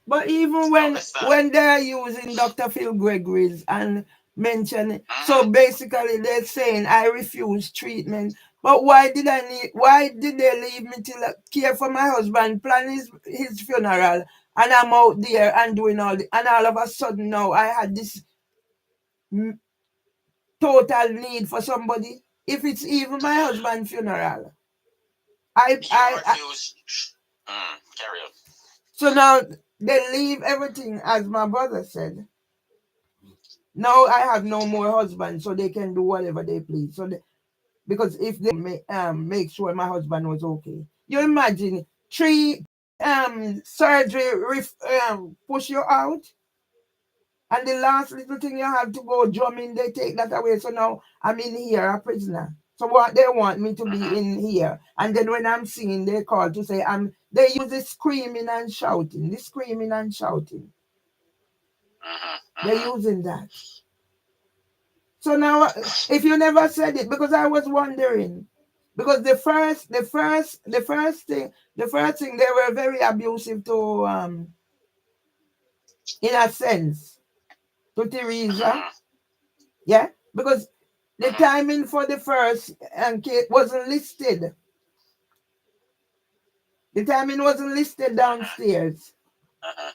But even You understand? when they're using Dr. Phil Gregory's and mentioning, so Mm-hmm. basically they're saying I refuse treatment. But why did they leave me till I care for my husband, plan his funeral, and I'm out there and doing and all of a sudden now I had this mm, total need for somebody. If it's even my husband's funeral, You I refuse. Carry on. so now they leave everything as my brother said. Now I have no more husband, so they can do whatever they please. Because if they make sure my husband was okay, you imagine three surgery push you out, and the last little thing you have to go drumming, they take that away. So now I'm in here a prisoner. So what they want me to be Mm-hmm. in here, and then when I'm seen, they call to say They use the screaming and shouting, the screaming and shouting. Mm-hmm. They're Mm-hmm. using that. So now, if you never said it, because I was wondering, because the first thing they were very abusive to, in a sense, to Teresa, Mm-hmm. yeah, because the Mm-hmm. timing for the first case wasn't listed. The timing wasn't listed downstairs. Uh-huh.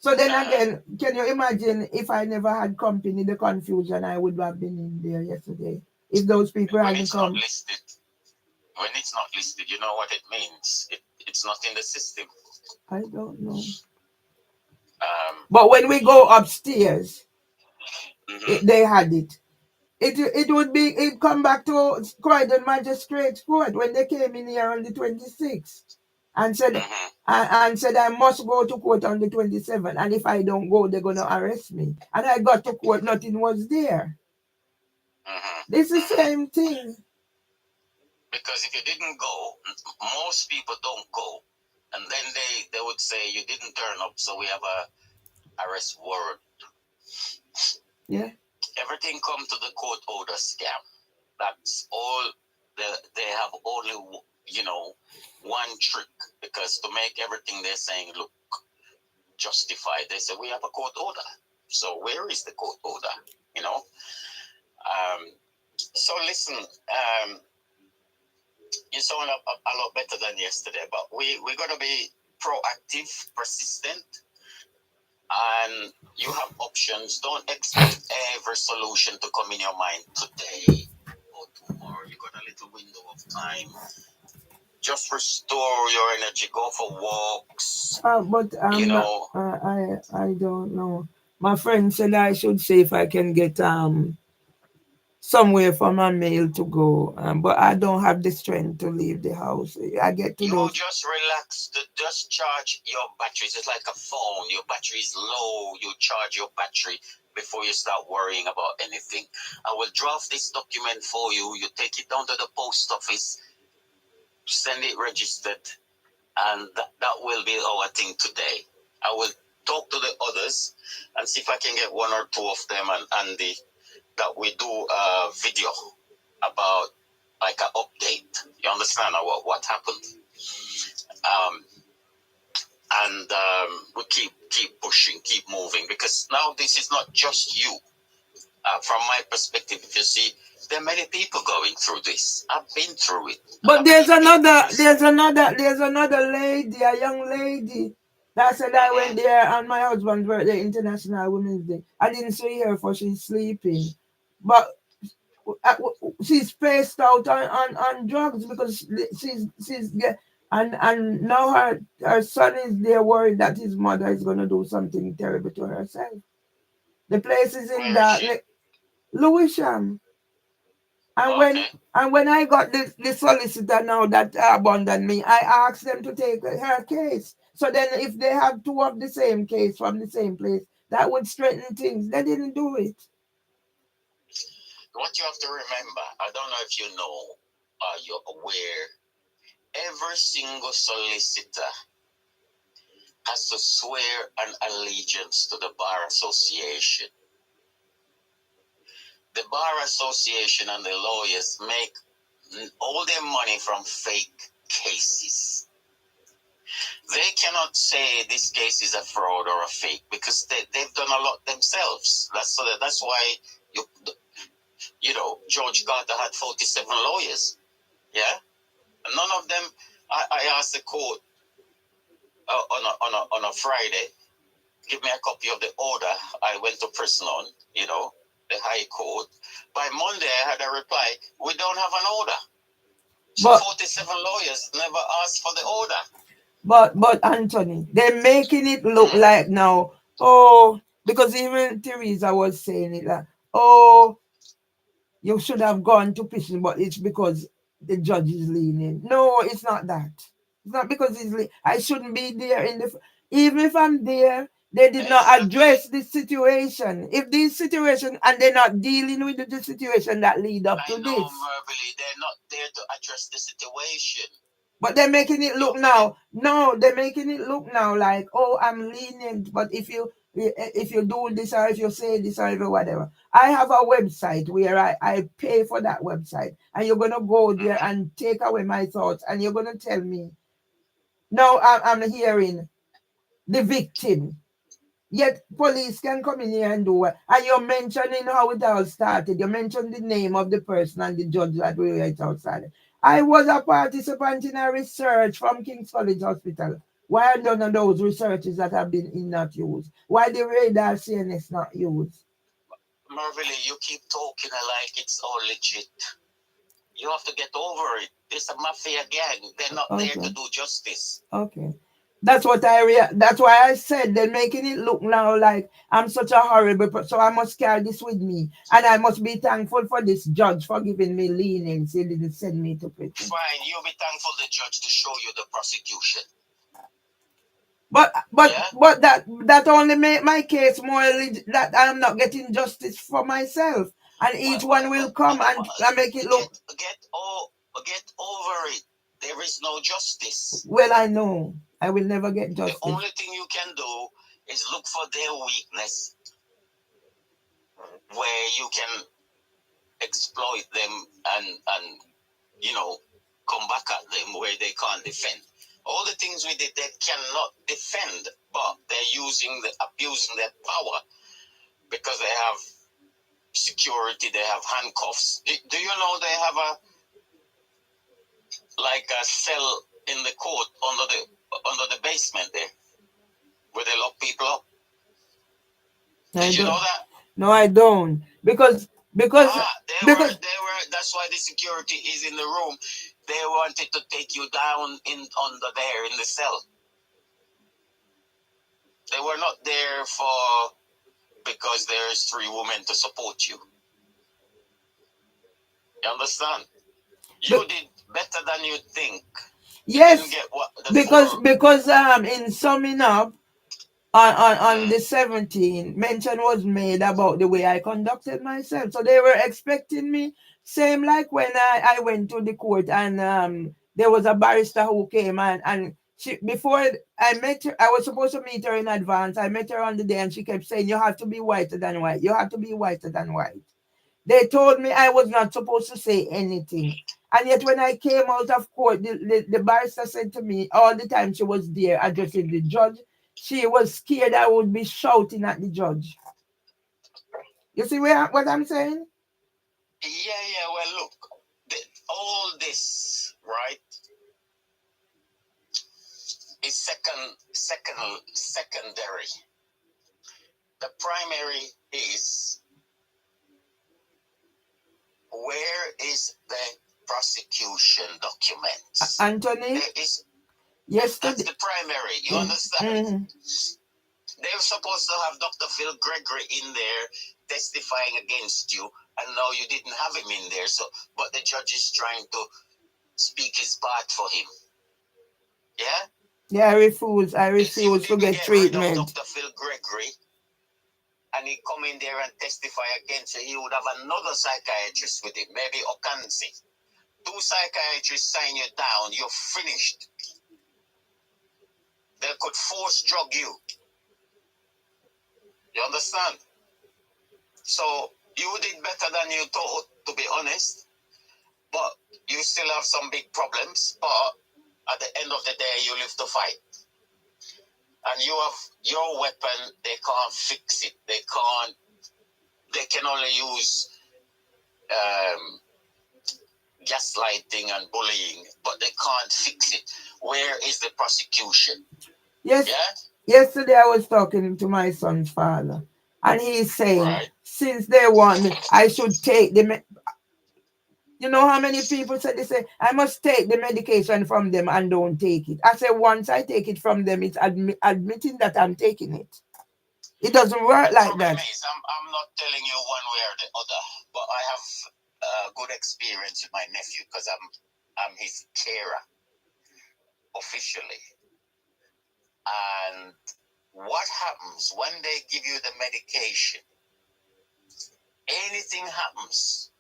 So then Uh-huh. again, can you imagine if I never had company, the confusion I would have been in there yesterday if those people When hadn't it's not come? listed, you know what it means. It's not in the system. I don't know. Um. But when we go upstairs, Mm-hmm. they had it. It come back to Croydon Magistrates Court when they came in here on the 26th and said Mm-hmm. I must go to court on the 27th, and if I don't go, they're gonna arrest me. And I got to court, nothing was there. Mm-hmm. It's the Mm-hmm. same thing. Because if you didn't go, most people don't go, and then they would say you didn't turn up, so we have a arrest warrant. Yeah. Everything come to the court order scam. That's all they have only, one trick, because to make everything they're saying look justified, they say we have a court order. So where is the court order? You know. So listen, you sound a lot better than yesterday, but we're gonna be proactive, persistent, and you have options. Don't expect every solution to come in your mind today or tomorrow. You got a little window of time. Just restore your energy. Go for walks. But You I'm not. know, I don't know. My friend said I should see if I can get somewhere for my mail to go. But I don't have the strength to leave the house. I get to you those. just relax. Just charge your batteries. It's like a phone. Your battery is low. You charge your battery before you start worrying about anything. I will draft this document for you. You take it down to the post office, send it registered, and that will be our thing today. I will talk to the others and see if I can get one or two of them and Andy, that we do a video about like an update. You understand what happened? Um, and we keep pushing, keep moving, because now this is not just you. From my perspective, if you see, there are many people going through this. I've been through it. But I've been in this. there's another lady, a young lady that said I went Mm-hmm. there on my husband's birthday, International Women's Day. I didn't see her for she's sleeping, but uh, she's spaced out on drugs because she's and now her son is there worried that his mother is gonna do something terrible to herself. The place is in Where is she? darkness. Lewisham. And when Okay. and when I got the solicitor now that abandoned me, I asked them to take her case. So then if they have two of the same case from the same place, that would straighten things. They didn't do it. What you have to remember, I don't know if you know, you're aware, every single solicitor has to swear an allegiance to the Bar Association. The Bar Association and the lawyers make all their money from fake cases. They cannot say this case is a fraud or a fake because they've done a lot themselves. That's why George Carter had 47 lawyers. Yeah, and none of them. I asked the court on a Friday, give me a copy of the order I went to prison on. The High Court. By Monday, I had a reply. We don't have an order. So But 47 lawyers never asked for the order. but Anthony, they're making it look Mm-hmm. like now, oh, because even Teresa was saying it like, oh, you should have gone to prison, but it's because the judge is lenient. No, it's not that. It's not because I shouldn't be there even if I'm there. They did not Exactly. address this situation. If this situation and they're not dealing with the situation that lead up I to know, this, Mervily, they're not there to address the situation. but they're making it look You're getting. now. No, they're making it look now like, oh, I'm lenient. But if you do this or if you say this or if whatever, I have a website where I pay for that website, and you're gonna go there Mm-hmm. and take away my thoughts, and you're gonna tell me now I'm hearing the victim. Yet police can come in here and do it. And you're mentioning how it all started. You mentioned the name of the person and the judge that we were outside. I was a participant in a research from King's College Hospital. Why are none of those researches that have been in not used? Why the radar CNS not used? Mervily, you keep talking like it's all legit. You have to get over it. This a mafia gang. They're not there to Okay. do justice. Okay. That's why I said they're making it look now like I'm such a horrible person. So I must carry this with me. And I must be thankful for this judge for giving me leniency. He didn't send me to prison. Fine, you'll be thankful the judge to show you the prosecution. But but Yeah? but that only make my case more that I'm not getting justice for myself. And each one will come and make it look. Get over it. There is no justice. Well, I know I will never get The justice. only thing you can do is look for their weakness where you can exploit them and you know, come back at them where they can't defend. All the things we did, they cannot defend, but they're abusing their power because they have security, they have handcuffs. Do you know they have a cell in the court under the basement there, where they lock people up? I Did you don't. know that? No, I don't. Because because They were. That's why the security is in the room. They wanted to take you down in under there in the cell. They were not there for because there's three women to support you. You understand? You but, did better than you think. You didn't yes, get what the because full. because in summing up, on Mm, the 17th, mention was made about the way I conducted myself. So they were expecting me, same like when I went to the court and there was a barrister who came and she before I met her, I was supposed to meet her in advance. I met her on the day and she kept saying, "You have to be whiter than white. You have to be whiter than white." They told me I was not supposed to say anything. And yet, when I came out of court, the barrister said to me all the time she was there addressing the judge, she was scared I would be shouting at the judge. You see what I'm saying? yeah. Well, look, all this right is secondary. The primary is where is the prosecution documents? Anthony, There is. That's yesterday. the primary. You Mm, understand? mm. They were supposed to have Dr. Phil Gregory in there testifying against you, and now you didn't have him in there. So, but the judge is trying to speak his part for him. Yeah. Yeah, I refuse. I If you refuse to didn't get get rid of treatment. Dr. Phil Gregory and he come in there and testify against you, he would have another psychiatrist with him, maybe Okansi. Two psychiatrists sign you down, you're finished. They could force drug you. You understand? So you did better than you thought, to be honest. But you still have some big problems. But at the end of the day, you live to fight. And you have your weapon, they can't fix it. They can only use um, gaslighting and bullying, but they can't fix it. Where is the prosecution? Yes, Yeah? yesterday I was talking to my son's father, and he's saying Right. since they want me, I should take the. You know how many people said they say I must take the medication from them and don't take it. I say once I take it from them, it's admitting that I'm taking it. It doesn't work The like problem that. is, I'm not telling you one way or the other, but I have good experience with my nephew because I'm his carer officially. And what happens when they give you the medication? Anything happens,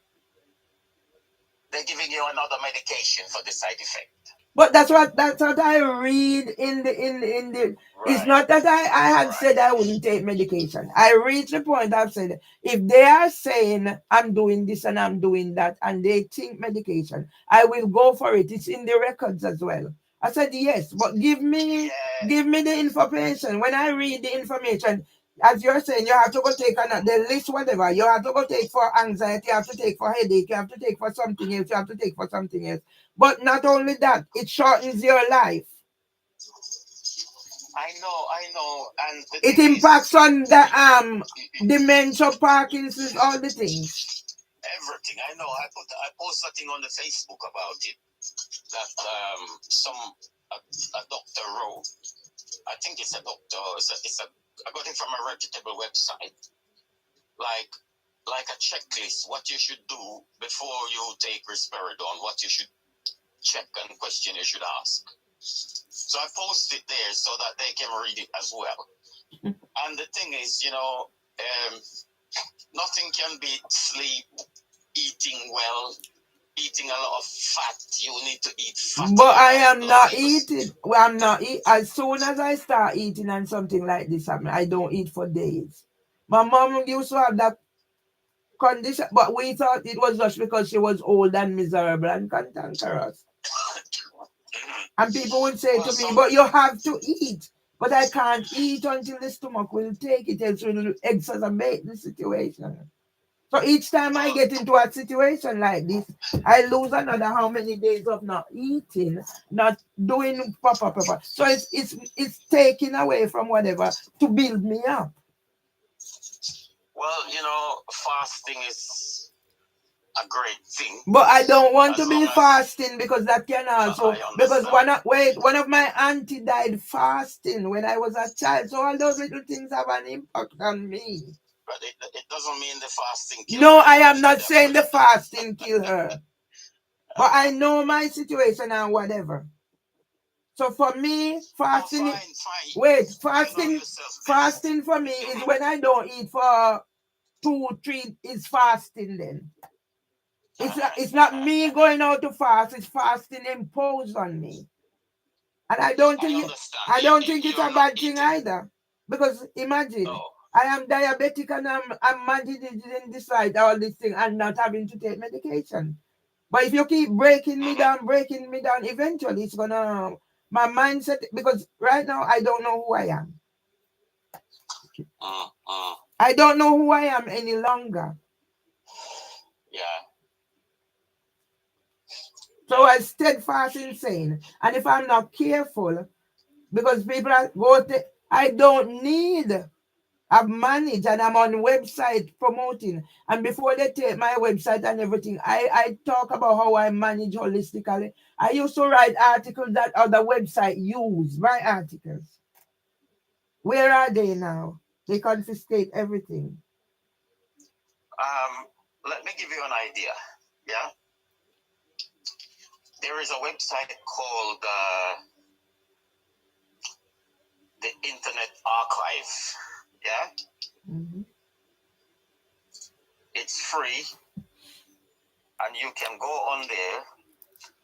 they're giving you another medication for the side effect. But that's what I read in the. It's Right, not that I had said I right. wouldn't take medication. I reached the point I've said if they are saying I'm doing this and I'm doing that and they think medication, I will go for it. It's in the records as well. I said yes, but Yeah, give me the information. When I read the information, as you're saying, you have to go take on the list, whatever. You have to go take for anxiety, you have to take for headache, you have to take for something else, you have to take for something else. But not only that, it shortens your life. I know. And the It thing impacts is, on the dementia, Parkinson's, all the things. everything. I know. I post something on the Facebook about it that a doctor wrote. I think it's a doctor. I got it from a reputable website. Like like a checklist. What you should do before you take risperidone. What you should check and question you should ask. So I post it there so that they can read it as well. And the thing is, nothing can beat sleep, eating well, eating a lot of fat. You need to eat fatty But I around am blood not levels. eating. Well, I'm not eat. As soon as I start eating and something like this happen, I don't eat for days. My mom used to have that. condition. But we thought it was just because she was old and miserable and cantankerous. And people would say Well, to me, some. but you have to eat. But I can't eat until the stomach will take it, else it will exacerbate the situation. So each time I Well, get into a situation like this, I lose another how many days of not eating, not doing proper. So it's taking away from whatever to build me up. well, fasting is a great thing But I don't want to as long be as fasting because that can also I because understand. one of my auntie died fasting when I was a child. So all those little things have an impact on me. But it doesn't mean the fasting killed No, her. I You am not understand that? saying the fasting kill her. But I Uh-huh. know my situation and whatever. So for me, No, fasting fine, fine. wait, You know fasting yourself best. fasting for me is Mhm. when I don't eat for 2, 3 is fasting then. It's not me going out to fast, it's fasting imposed on me. And I understand. I don't think it's You're a not bad thing eating. either. Because imagine, No. I am diabetic and I'm managing this right, all this thing, and not having to take medication. But if you keep Mm-hmm. breaking me down, eventually it's gonna my mindset because right now I don't know who I am. Mm-hmm. I don't know who I am any longer. Yeah, So yeah. I steadfast insane. And if I'm not careful, because people are go to, I don't need. I've managed and I'm on website promoting. And before they take my website and everything, I talk about how I manage holistically. I used to write articles that other website use, my articles. Where are they now? They confiscate everything. Um, Let me give you an idea. Yeah, there is a website called the Internet Archive. Yeah, Mm-hmm. it's free, and you can go on there,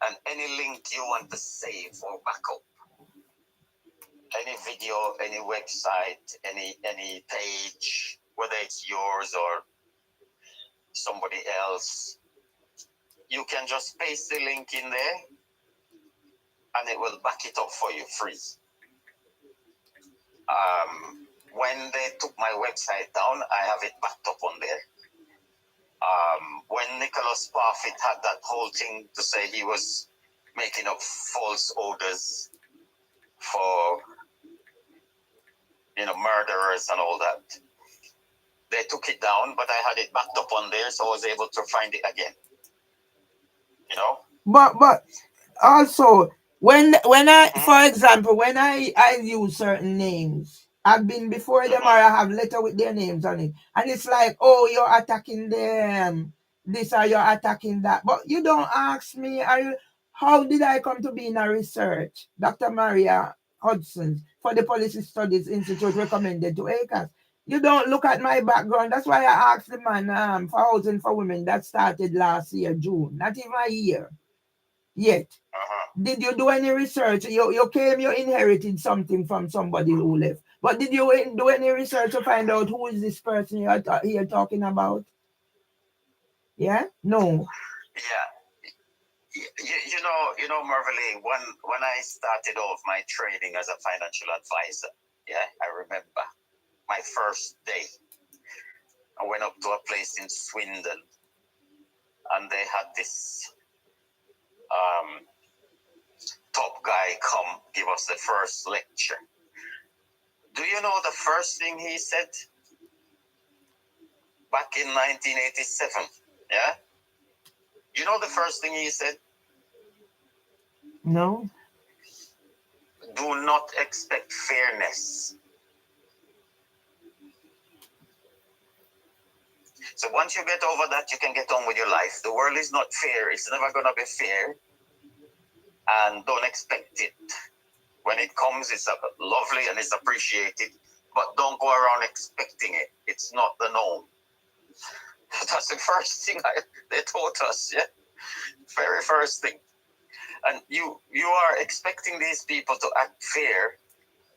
and any link you want to save or back up, any video, any website, any page, whether it's yours or somebody else, you can just paste the link in there, and it will back it up for you free. When they took my website down, I have it backed up on there. When Nicholas Parfit had that whole thing to say he was making up false orders for murderers and all that, they took it down, but I had it backed up on there, so I was able to find it again. You know. But also when I Mm-hmm. for example when I use certain names, I've been before them or Mm-hmm. I have letter with their names on it, and it's like, oh, you're attacking them, this or you're attacking that, but you don't ask me, are you, how did I come to be in a research? Dr. Maria Hudson for the Policy Studies Institute recommended to ACAS. You don't look at my background. That's why I asked the man for Housing for Women that started last year June, not even a year yet. Uh-huh. Did you do any research? You came, you inherited something from somebody who left. But did you do any research to find out who is this person you're talking about? Yeah? No. Yeah. Marvelly, when I started off my training as a financial advisor, yeah, I remember my first day. I went up to a place in Swindon, and they had this um, top guy come give us the first lecture. Do you know the first thing he said back in 1987? Yeah? You know the first thing he said? No. Do not expect fairness. So once you get over that, you can get on with your life. The world is not fair. It's never going to be fair. And don't expect it. When it comes, it's lovely and it's appreciated. But don't go around expecting it. It's not the norm. That's the first thing they taught us. Yeah, very first thing. And you are expecting these people to act fair.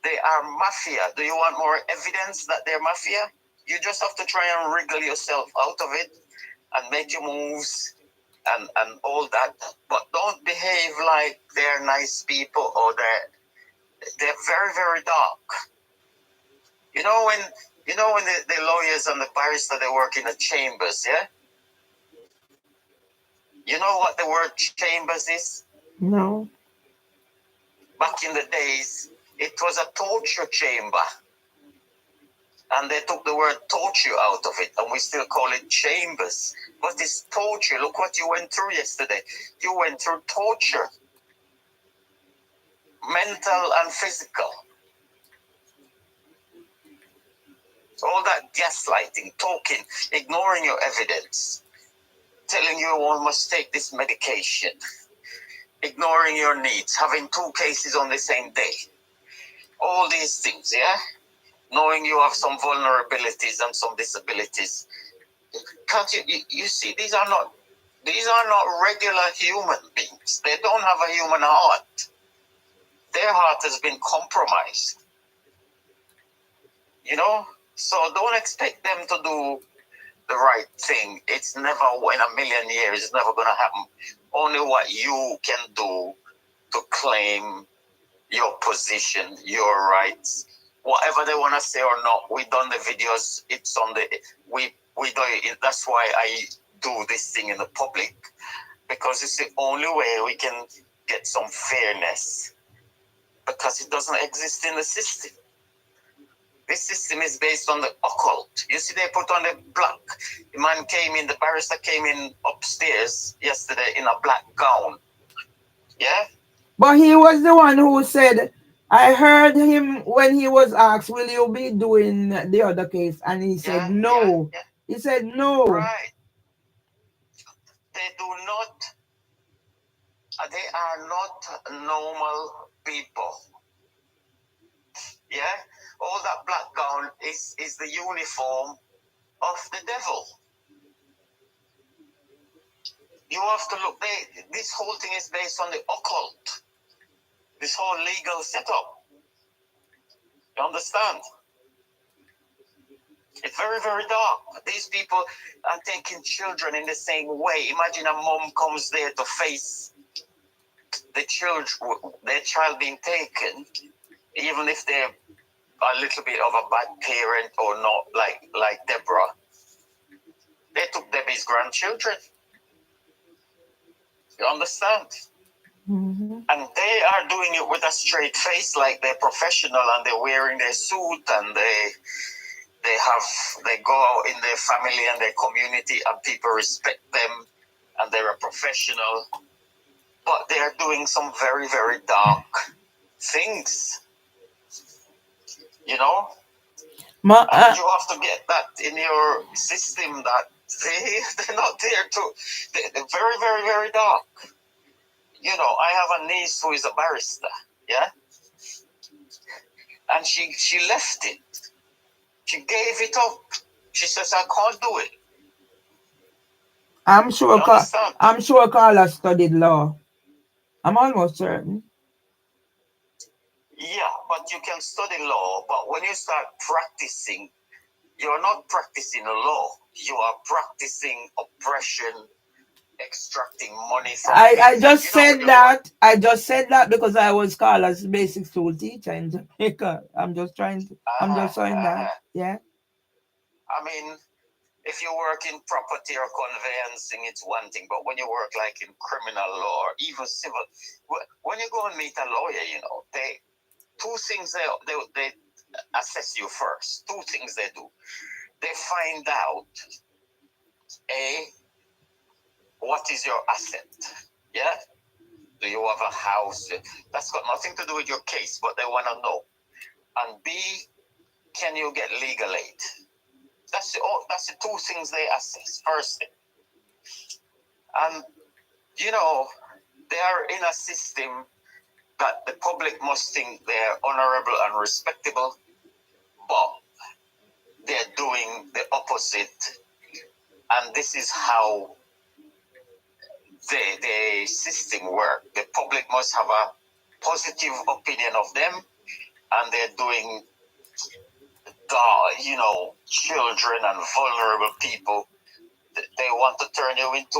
They are mafia. Do you want more evidence that they're mafia? You just have to try and wriggle yourself out of it and make your moves and all that, but don't behave like they're nice people or they're very, very dark. You know when the lawyers and the barrister they work in the chambers, yeah? You know what the word chambers is? No. Back in the days, it was a torture chamber. And they took the word torture out of it, and we still call it chambers. But it's torture. Look what you went through yesterday. You went through torture, mental and physical. All that gaslighting, talking, ignoring your evidence, telling you one must take this medication, ignoring your needs, having 2 cases on the same day. All these things, yeah? Knowing you have some vulnerabilities and some disabilities. Can't you see, these are not regular human beings. They don't have a human heart. Their heart has been compromised. You know? So don't expect them to do the right thing. It's never in a million years, it's never going to happen. Only what you can do to claim your position, your rights, whatever they want to say or not. We done the videos. It's on the we do it. That's why I do this thing in the public, because it's the only way we can get some fairness, because it doesn't exist in the system. This system is based on the occult. You see, they put on the black. The man came in, the barrister came in upstairs yesterday in a black gown. Yeah? But he was the one who said, I heard him when he was asked, will you be doing the other case? And he said, no. Yeah. He said, no. Right. They do not, they are not normal people. Yeah? All that black gown is the uniform of the devil. You have to look, this whole thing is based on the occult. This whole legal setup. You understand? It's very, very dark. These people are taking children in the same way. Imagine a mom comes there to face their child being taken, even if they're a little bit of a bad parent or not, like Deborah. They took Debbie's grandchildren. You understand? Mm-hmm. And they are doing it with a straight face, like they're professional, and they're wearing their suit, and they go out in their family and their community, and people respect them, and they're a professional. But they are doing some very, very dark things. You know? And you have to get that in your system, that they're not there to. They're very, very, very dark. You know, I have a niece who is a barrister, yeah? And she left it. She gave it up. She says, I can't do it. I'm sure Carla studied law. I'm almost certain. Yeah, but you can study law, but when you start practicing, you're not practicing law. You are practicing oppression, extracting money from people. I just said that. I just said that because I was Carla's basic school teacher in Jamaica. I'm just saying that. Yeah. I mean, if you work in property or conveyancing, it's one thing. But when you work like in criminal law or even civil, when you go and meet a lawyer, you know, two things they assess you first. Two things they do. They find out, what is your asset? Yeah? Do you have a house? That's got nothing to do with your case, but they want to know. And B, can you get legal aid? That's the two things they assess first thing. And, you know, they are in a system that the public must think they're honorable and respectable, but they're doing the opposite. And this is how the system works. The public must have a positive opinion of them, and they're doing, children and vulnerable people, they want to turn you into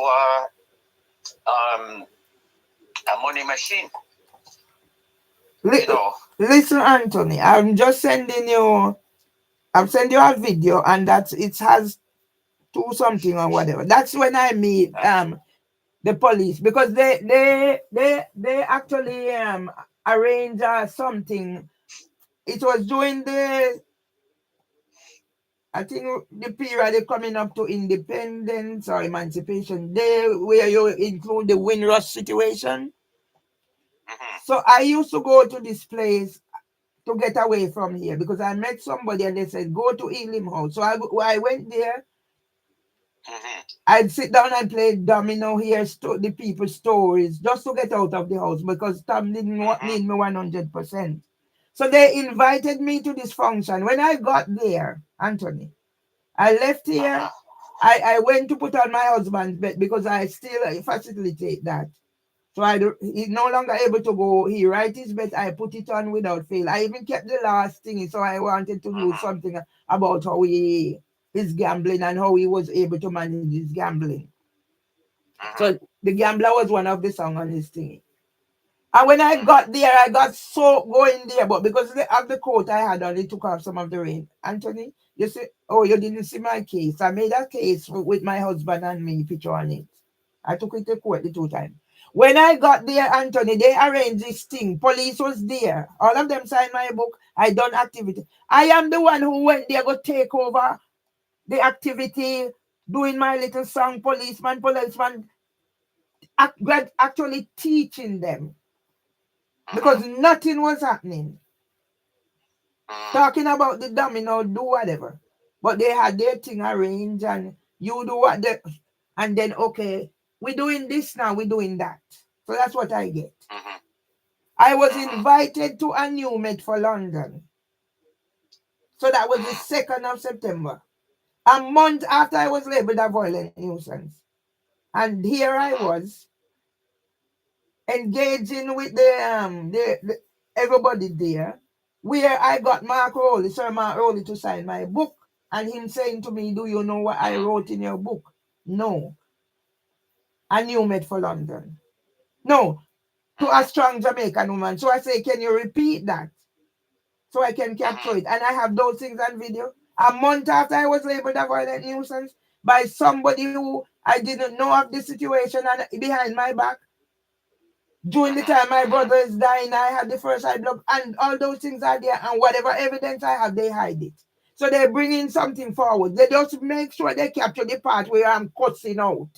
a money machine. Li- You know. Listen, Anthony, I'm sending you a video, and it has two something or whatever. That's when I meet the police, because they actually arrange something. It was during the, I think, the period coming up to independence or emancipation day, where you include the Windrush situation. Mm-hmm. So I used to go to this place to get away from here, because I met somebody and they said go to Elim House. So I went there. Mm-hmm. I'd sit down and play domino, hear the people's stories, just to get out of the house, because Tom didn't Mm-hmm. need me 100%. So they invited me to this function. When I got there, Anthony, I left here. Uh-huh. I went to put on my husband's bed, because I still facilitate that. So he's no longer able to go. He write his bet. I put it on without fail. I even kept the last thing. So I wanted to do Mm-hmm. something about his gambling, and how he was able to manage his gambling. Mm-hmm. So the gambler was one of the song on his thing. And when I Mm-hmm. got there, I got so going there, but because of the coat I had on, it took off some of the rain. Anthony, you see, oh, you didn't see my case. I made a case with my husband and me picture on it. I took it to court the two times. When I got there, Anthony, they arranged this thing. Police was there. All of them signed my book. I done activity. I am the one who went there go take over the activity, doing my little song, policeman, actually teaching them, Mm-hmm. because nothing was happening. Mm-hmm. Talking about the domino, do whatever. But they had their thing arranged, and you do what they, and then okay, we're doing this now, we're doing that. So that's what I get. Mm-hmm. I was Mm-hmm. invited to a new Met for London. So that was the Mm-hmm. 2nd of September. A month after I was labeled a violent nuisance. And here I Mm-hmm. was engaging with the everybody there, where I got Sir Mark Rowley, to sign my book, and him saying to me, "Do you know what I Mm-hmm. wrote in your book?" No, a new Met for London. No, to a Mm-hmm. strong Jamaican woman. So I say, "Can you repeat that so I can capture Mm-hmm. it?" And I have those things on video. A month after I was labeled a violent nuisance by somebody who I didn't know of the situation, and behind my back, during the time my Mm-hmm. brother is dying, I had the first eye block, and all those things are there, and whatever evidence I have, they hide it. So they bring in something forward. They just make sure they capture the part where I'm cussing out.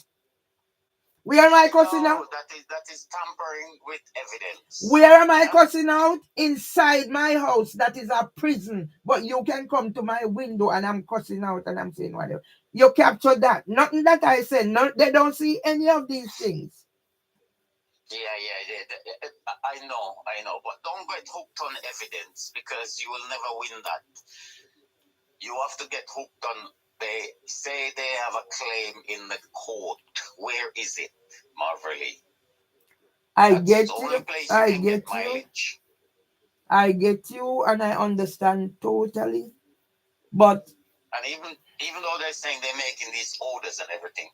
Where am I cussing out? No, that is tampering with evidence. Where am I Yeah. cussing out? Inside my house, that is a prison. But you can come to my window and I'm cussing out and I'm saying whatever. You capture that. Nothing that I said. No, they don't see any of these things. Yeah, yeah, yeah. I know. But don't get hooked on evidence, because you will never win that. You have to get hooked on. They say they have a claim in the court. Where is it, Marverly? I That's the get only you. place you I can get get you. mileage. I get you and I understand totally. But And even though they're saying they're making these orders and everything,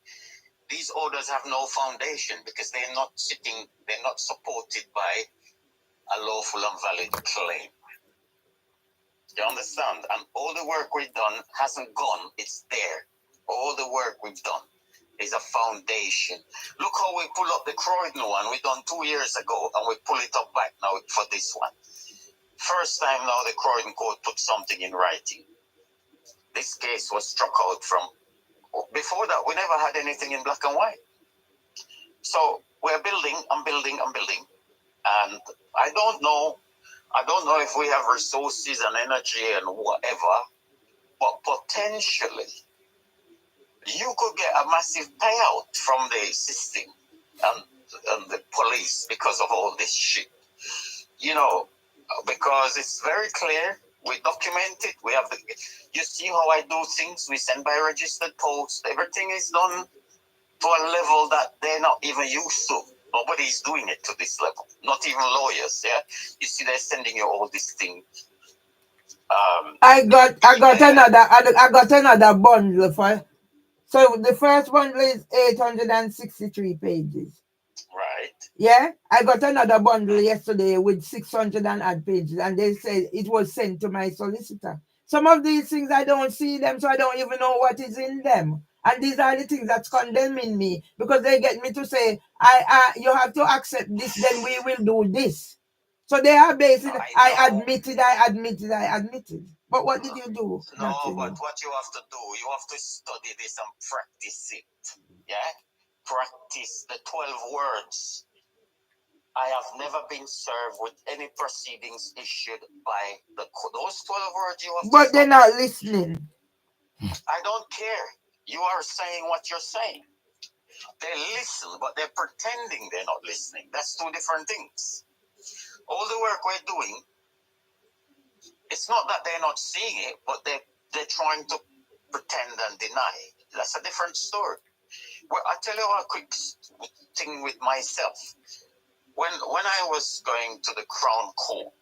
these orders have no foundation, because they're not supported by a lawful and valid claim. You understand? And all the work we've done hasn't gone, it's there. All the work we've done is a foundation. Look how we pull up the Croydon one we done 2 years ago, and we pull it up back now for this one. First time now the Croydon court put something in writing. This case was struck out from, before that we never had anything in black and white. So we're building and building and building. And I don't know if we have resources and energy and whatever, but potentially you could get a massive payout from the system and, and the police because of all this shit. You know, because it's very clear. We document it. We have you see how I do things. We send by registered post. Everything is done to a level that they're not even used to. Nobody's doing it to this level. Not even lawyers. Yeah, you see, they're sending you all these things. I got Email. another bundle for. So the first bundle is 863 pages. Right. Yeah, I got another bundle yesterday with 600 and odd pages, and they said it was sent to my solicitor. Some of these things I don't see them, so I don't even know what is in them. And these are the things that's condemning me because they get me to say, you have to accept this, then we will do this. So they are basically, I admitted, I admitted, I admitted. But what did you do? No, Nothing. but what you have to do, you have to study this and practice it. Yeah? Practice the 12 words. I have never been served with any proceedings issued by those 12 words you have to But study. they're not listening. I don't care. You are saying what you're saying. They listen, but they're pretending they're not listening. That's two different things. All the work we're doing, it's not that they're not seeing it, but they're trying to pretend and deny it. That's a different story. Well, I'll tell you a quick thing with myself. When I was going to the Crown Court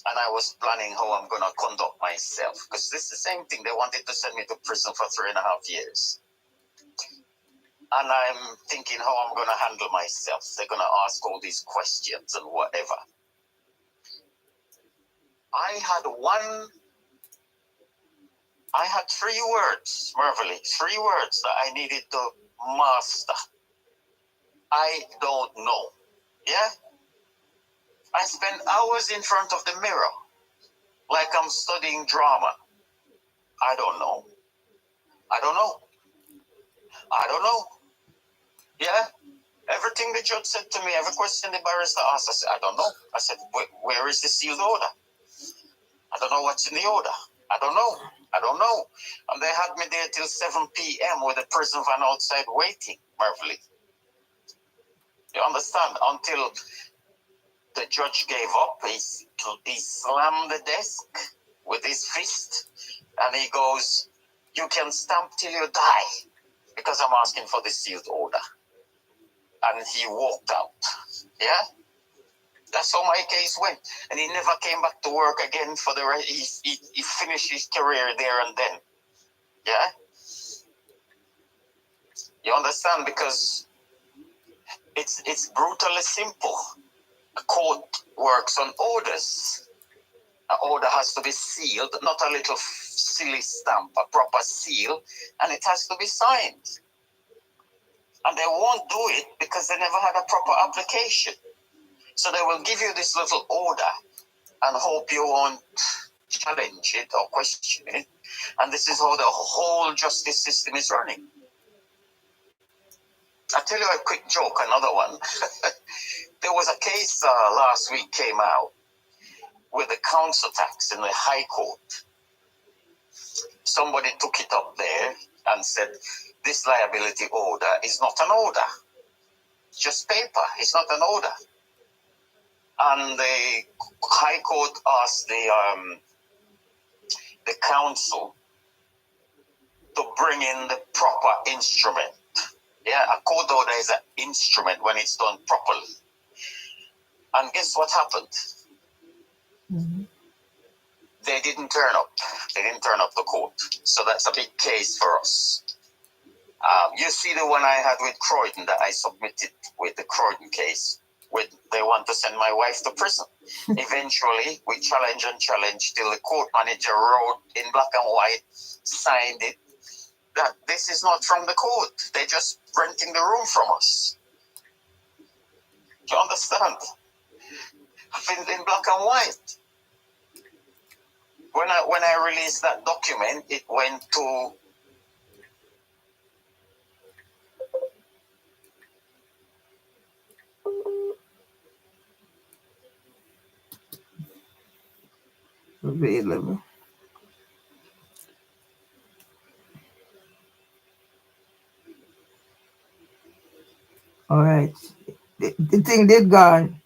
and I was planning how I'm going to conduct myself, because this is the same thing. They wanted to send me to prison for 3.5 years. And I'm thinking how I'm going to handle myself. They're going to ask all these questions and whatever. I had 3 words, Mervily, 3 words that I needed to master. I don't know. Yeah? I spent hours in front of the mirror like I'm studying drama. I don't know. I don't know. I don't know. Yeah? Everything the judge said to me, every question the barrister asked, I said, I don't know. I said, where is the sealed order? I don't know what's in the order. I don't know. I don't know. And they had me there till 7 p.m. with the prison van outside waiting, Mervily. You understand? Until the judge gave up. He slammed the desk with his fist and he goes, you can stamp till you die because I'm asking for the sealed order. And he walked out. Yeah? That's how my case went. And he never came back to work again for the rest. He finished his career there and then. Yeah? You understand? Because it's brutally simple. A court works on orders. An order has to be sealed, not a little silly stamp, a proper seal, and it has to be signed. And they won't do it because they never had a proper application. So they will give you this little order and hope you won't challenge it or question it. And this is how the whole justice system is running. I'll tell you a quick joke, another one. There was a case last week came out with the council tax in the High Court. Somebody took it up there and said, this liability order is not an order. It's just paper. It's not an order. And the High Court asked the council to bring in the proper instrument. Yeah, a court order is an instrument when it's done properly. And guess what happened? Mm-hmm. They didn't turn up. They didn't turn up the court. So that's a big case for us. You see the one I had with Croydon that I submitted with the Croydon case. They want to send my wife to prison. Eventually, we challenge and challenge till the court manager wrote in black and white, signed it, that this is not from the court. They're just renting the room from us. Do you understand? In black and white. When I released that document, it went to Available. All right. The thing did gone.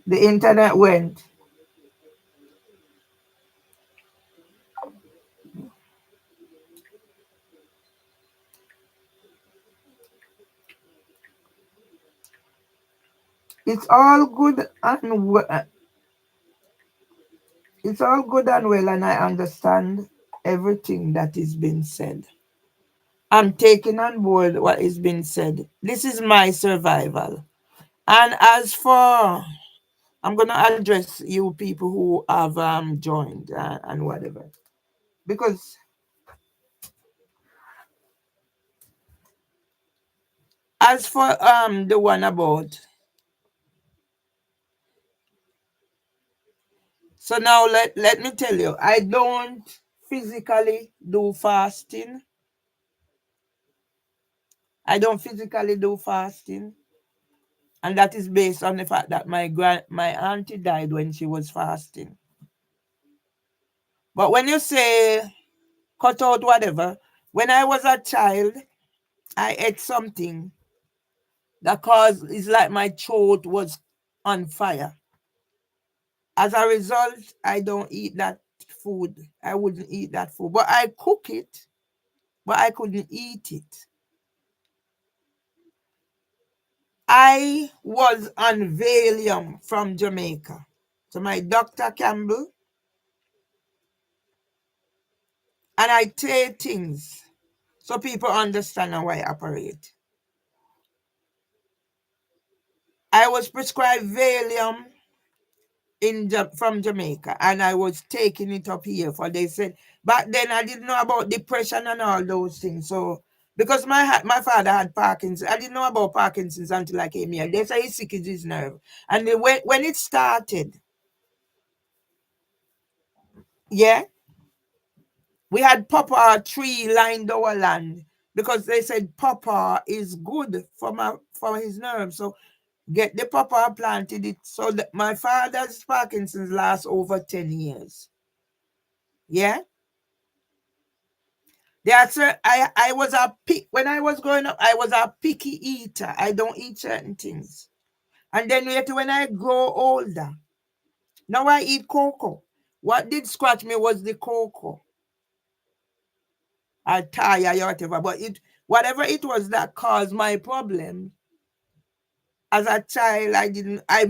The internet went. It's all good and It's all good and well, and I understand everything that is being said. I'm taking on board what is being said. This is my survival. And as for, I'm going to address you people who have joined and whatever. Because as for the one about, so now let me tell you, I don't physically do fasting. I don't physically do fasting. And that is based on the fact that my auntie died when she was fasting. But when you say cut out whatever, when I was a child, I ate something that caused, it's like my throat was on fire. As a result, I don't eat that food. I wouldn't eat that food. But I cook it, but I couldn't eat it. I was on Valium from Jamaica. So my Dr. Campbell, and I take things so people understand how I operate. I was prescribed Valium from Jamaica, and I was taking it up here for, they said back then I didn't know about depression and all those things. So because my father had Parkinson's, I didn't know about Parkinson's until I came here. They say he's sick in his nerve, and when it started, yeah, we had pawpaw tree lined our land because they said pawpaw is good for his nerves. So get the pawpaw, planted it. So that my father's Parkinson's lasts over 10 years. Yeah. That's I was a pick when I was growing up. I was a picky eater. I don't eat certain things. And then later when I grow older, now I eat cocoa. What did scratch me was the cocoa. I tire or whatever, but it whatever it was that caused my problem. As a child, I didn't. I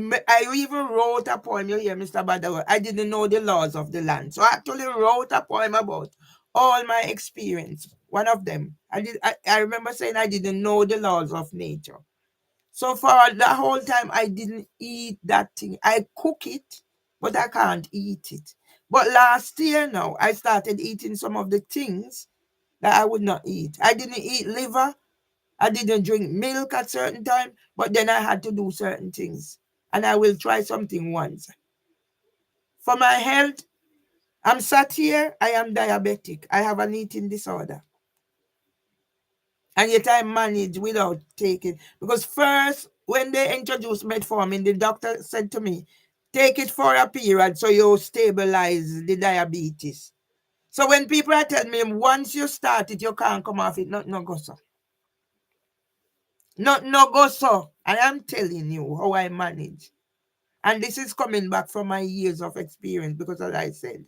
even wrote a poem. You hear, Mr. Badawi? I didn't know the laws of the land, so I actually wrote a poem about all my experience. One of them, I remember saying I didn't know the laws of nature. So for the whole time, I didn't eat that thing. I cook it, but I can't eat it. But last year now, I started eating some of the things that I would not eat. I didn't eat liver. I didn't drink milk at certain time, but then I had to do certain things. And I will try something once. For my health, I'm sat here, I am diabetic. I have an eating disorder. And yet I manage without taking. Because first, when they introduced metformin, the doctor said to me, take it for a period so you stabilize the diabetes. So when people are telling me, once you start it, you can't come off it, not no go so. Not no go so. I am telling you how I manage. And this is coming back from my years of experience because, as I said,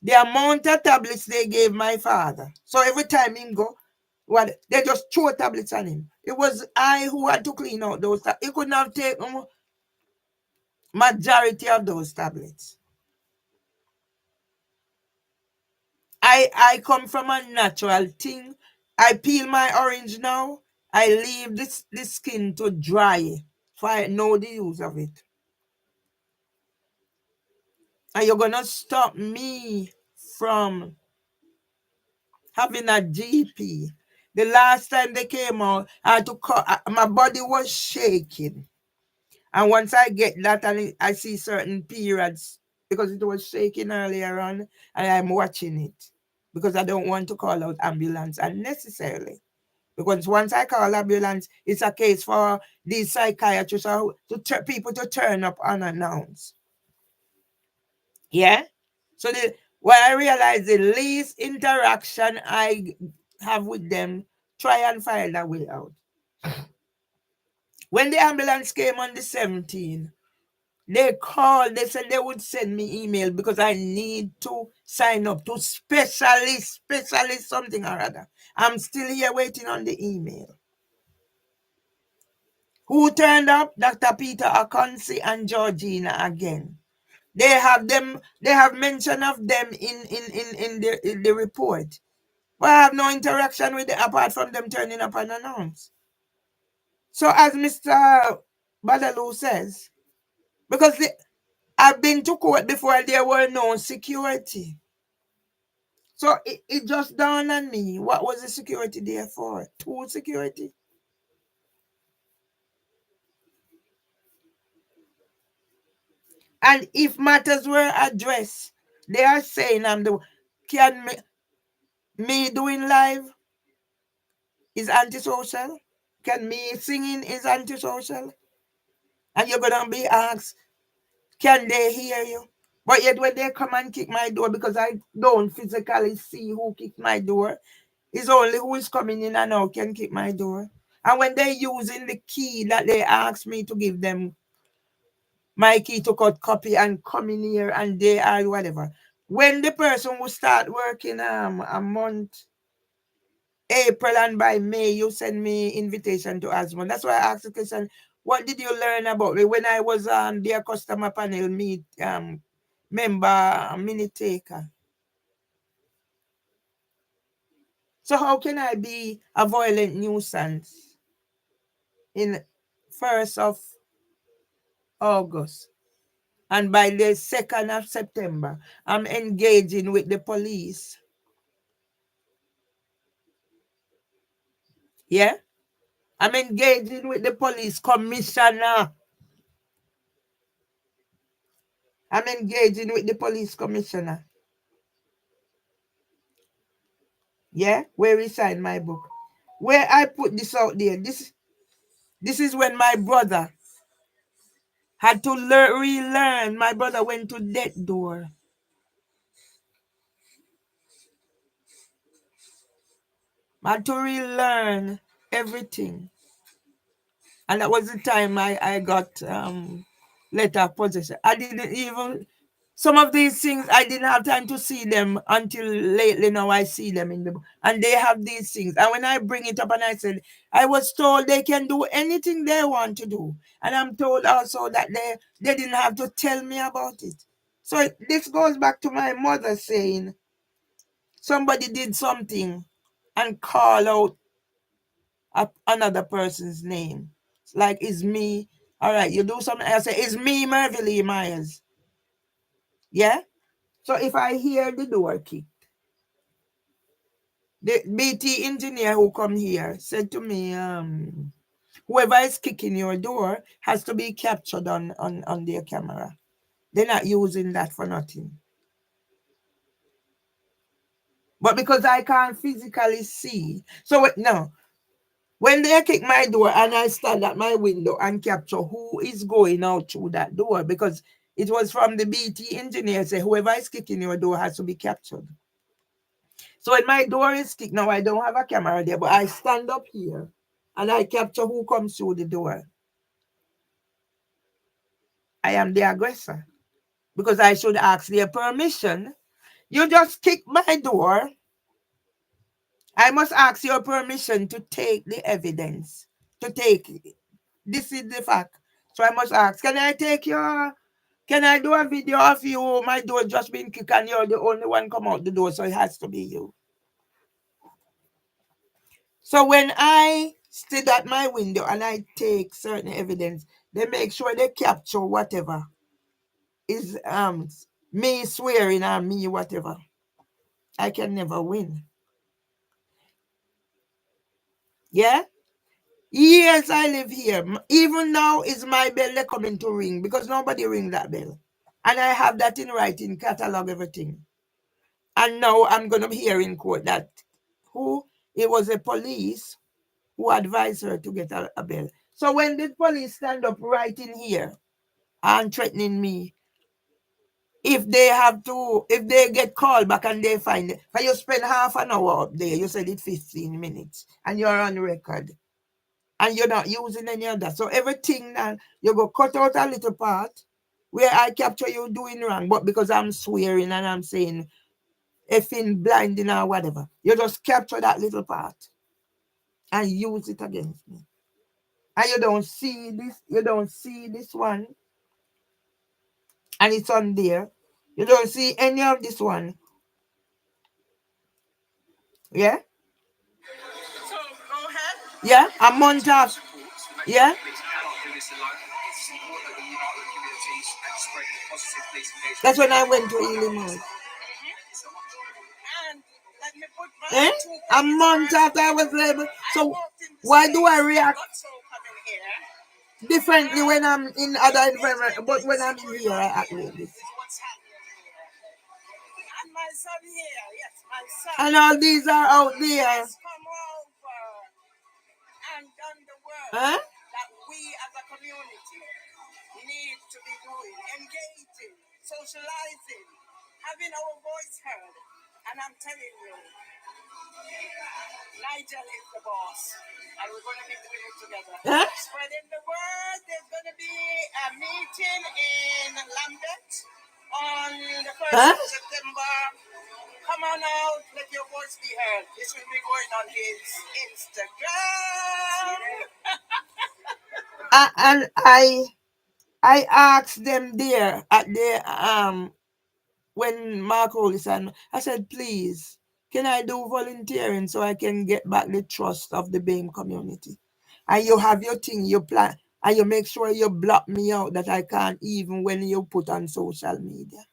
the amount of tablets they gave my father. So every time he go, what they just throw tablets on him. It was I who had to clean out those tablets. He couldn't have taken majority of those tablets. I come from a natural thing. I peel my orange now. I leave this skin to dry. So I know the use of it. And you're gonna stop me from having a GP. The last time they came out, I had to call, my body was shaking. And once I get that and I see certain periods, because it was shaking earlier on, and I'm watching it because I don't want to call out ambulance unnecessarily. Because once I call ambulance, it's a case for these psychiatrists or people to turn up unannounced. Yeah? So when I realize the least interaction I have with them, try and find a way out. When the ambulance came on the 17th, they called, they said they would send me email because I need to sign up to specialist something or other. I'm still here waiting on the email. Who turned up? Dr. Peter Akonsi and Georgina again. They have mention of them in the report. But I have no interaction with them apart from them turning up unannounced. So as Mr. Badalu says, because I've been to court before and there were no security. So it just dawned on me, what was the security there for? Tool security? And if matters were addressed, they are saying can me doing live is antisocial? Can me singing is antisocial? And you're gonna be asked, can they hear you? But yet when they come and kick my door, because I don't physically see who kicked my door, it's only who is coming in and out can kick my door. And when they're using the key that they asked me to give them, my key to cut copy and come in here and they are whatever. When the person will start working a month, April, and by May, you send me invitation to Asmon. That's why I asked the question, what did you learn about me when I was on their customer panel meet member minute taker? So how can I be a violent nuisance in 1st of August? And by the 2nd of September, I'm engaging with the police. Yeah? I'm engaging with the police commissioner. I'm engaging with the police commissioner. Yeah? Where he signed my book. Where I put this out there. This is when my brother had to relearn. My brother went to that door. I had to relearn everything. And that was the time I got letter of possession. I didn't even, some of these things I didn't have time to see them until lately. Now I see them in the book. And they have these things. And when I bring it up and I said, I was told they can do anything they want to do. And I'm told also that they didn't have to tell me about it. So this goes back to my mother saying, somebody did something and call out another person's name. Like, it's me. All right, you do something. I say, it's me, Mervyn Lee Myers. Yeah? So if I hear the door kick, the BT engineer who come here said to me, whoever is kicking your door has to be captured on their camera. They're not using that for nothing. But because I can't physically see, so no, when they kick my door and I stand at my window and capture who is going out through that door, because it was from the BT engineer, say whoever is kicking your door has to be captured. So when my door is kicked, now I don't have a camera there, but I stand up here and I capture who comes through the door. I am the aggressor because I should ask their permission. You just kick my door. I must ask your permission to take the evidence. To take it. This is the fact. So I must ask, can I do a video of you? My door just been kicked and you're the only one come out the door, so it has to be you. So when I stood at my window and I take certain evidence, they make sure they capture whatever is me swearing or me whatever. I can never win. Yeah? Years I live here. Even now is my bell coming to ring because nobody ring that bell. And I have that in writing, catalog everything. And now I'm going to hear in court that it was a police who advised her to get a bell. So when the police stand up right in here and threatening me, if they get called back and they find it, and you spend half an hour up there, you said it 15 minutes, and you're on record, and you're not using any of that. So everything now, you go cut out a little part where I capture you doing wrong, but because I'm swearing and I'm saying effing blinding or whatever, you just capture that little part and use it against me. And you don't see this one. and it's on there. You don't see any of this one. Yeah? So go ahead. Yeah? A month of. Yeah? That's when I went to Illinois. And let me put my Eh? two A pennies month worth. after I was labeled. I So walked in the why do I space, react got so coming here. differently when And I'm in other environment? But this when I'm is in going here, I on act here. like this. This is what's happening here. And my son here, yes, my son And all these are out there. has come over and done the work Huh? that we as a community need to be doing, engaging, socializing, having our voice heard. And I'm telling you, Nigel is the boss, and we're going to be doing it together. Huh? Spreading the word. There's going to be a meeting in Lambeth on the 1st Huh? of September. Come on out, let your voice be heard. This will be going on his Instagram. And I asked them there at the when Mark Hollis and I said, please, can I do volunteering so I can get back the trust of the BAME community? And you have your thing, you plan, and you make sure you block me out that I can't even when you put on social media.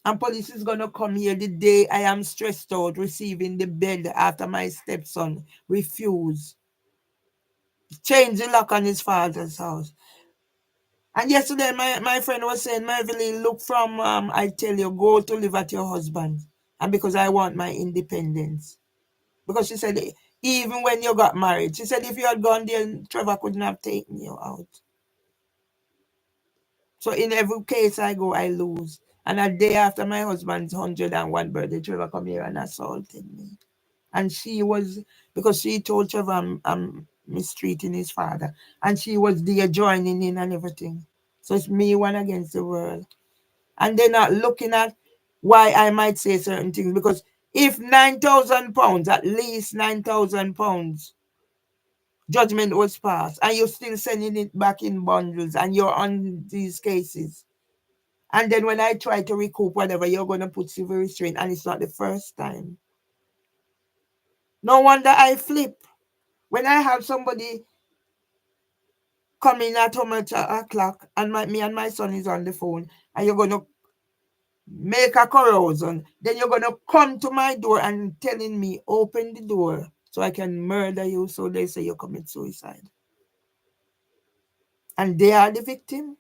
And police is gonna come here the day I am stressed out receiving the bed after my stepson refused. Change the lock on his father's house. And yesterday, my friend was saying, Mervily, look from, I tell you, go to live at your husband. And because I want my independence. Because she said, even when you got married, she said, if you had gone there, Trevor couldn't have taken you out. So in every case I go, I lose. And a day after my husband's 101 birthday, Trevor come here and assaulted me. And she was, because she told Trevor I'm mistreating his father. And she was there joining in and everything. So it's me one against the world. And they're not looking at why I might say certain things. Because if £9,000, at least £9,000 judgment was passed, and you're still sending it back in bundles, and you're on these cases. And then when I try to recoup whatever, you're going to put civil restraint, and it's not the first time. No wonder I flip. When I have somebody coming at home at o'clock, and me and my son is on the phone, and you're going to make a corrosion, then you're gonna come to my door and telling me open the door so I can murder you. So they say you commit suicide, and they are the victim.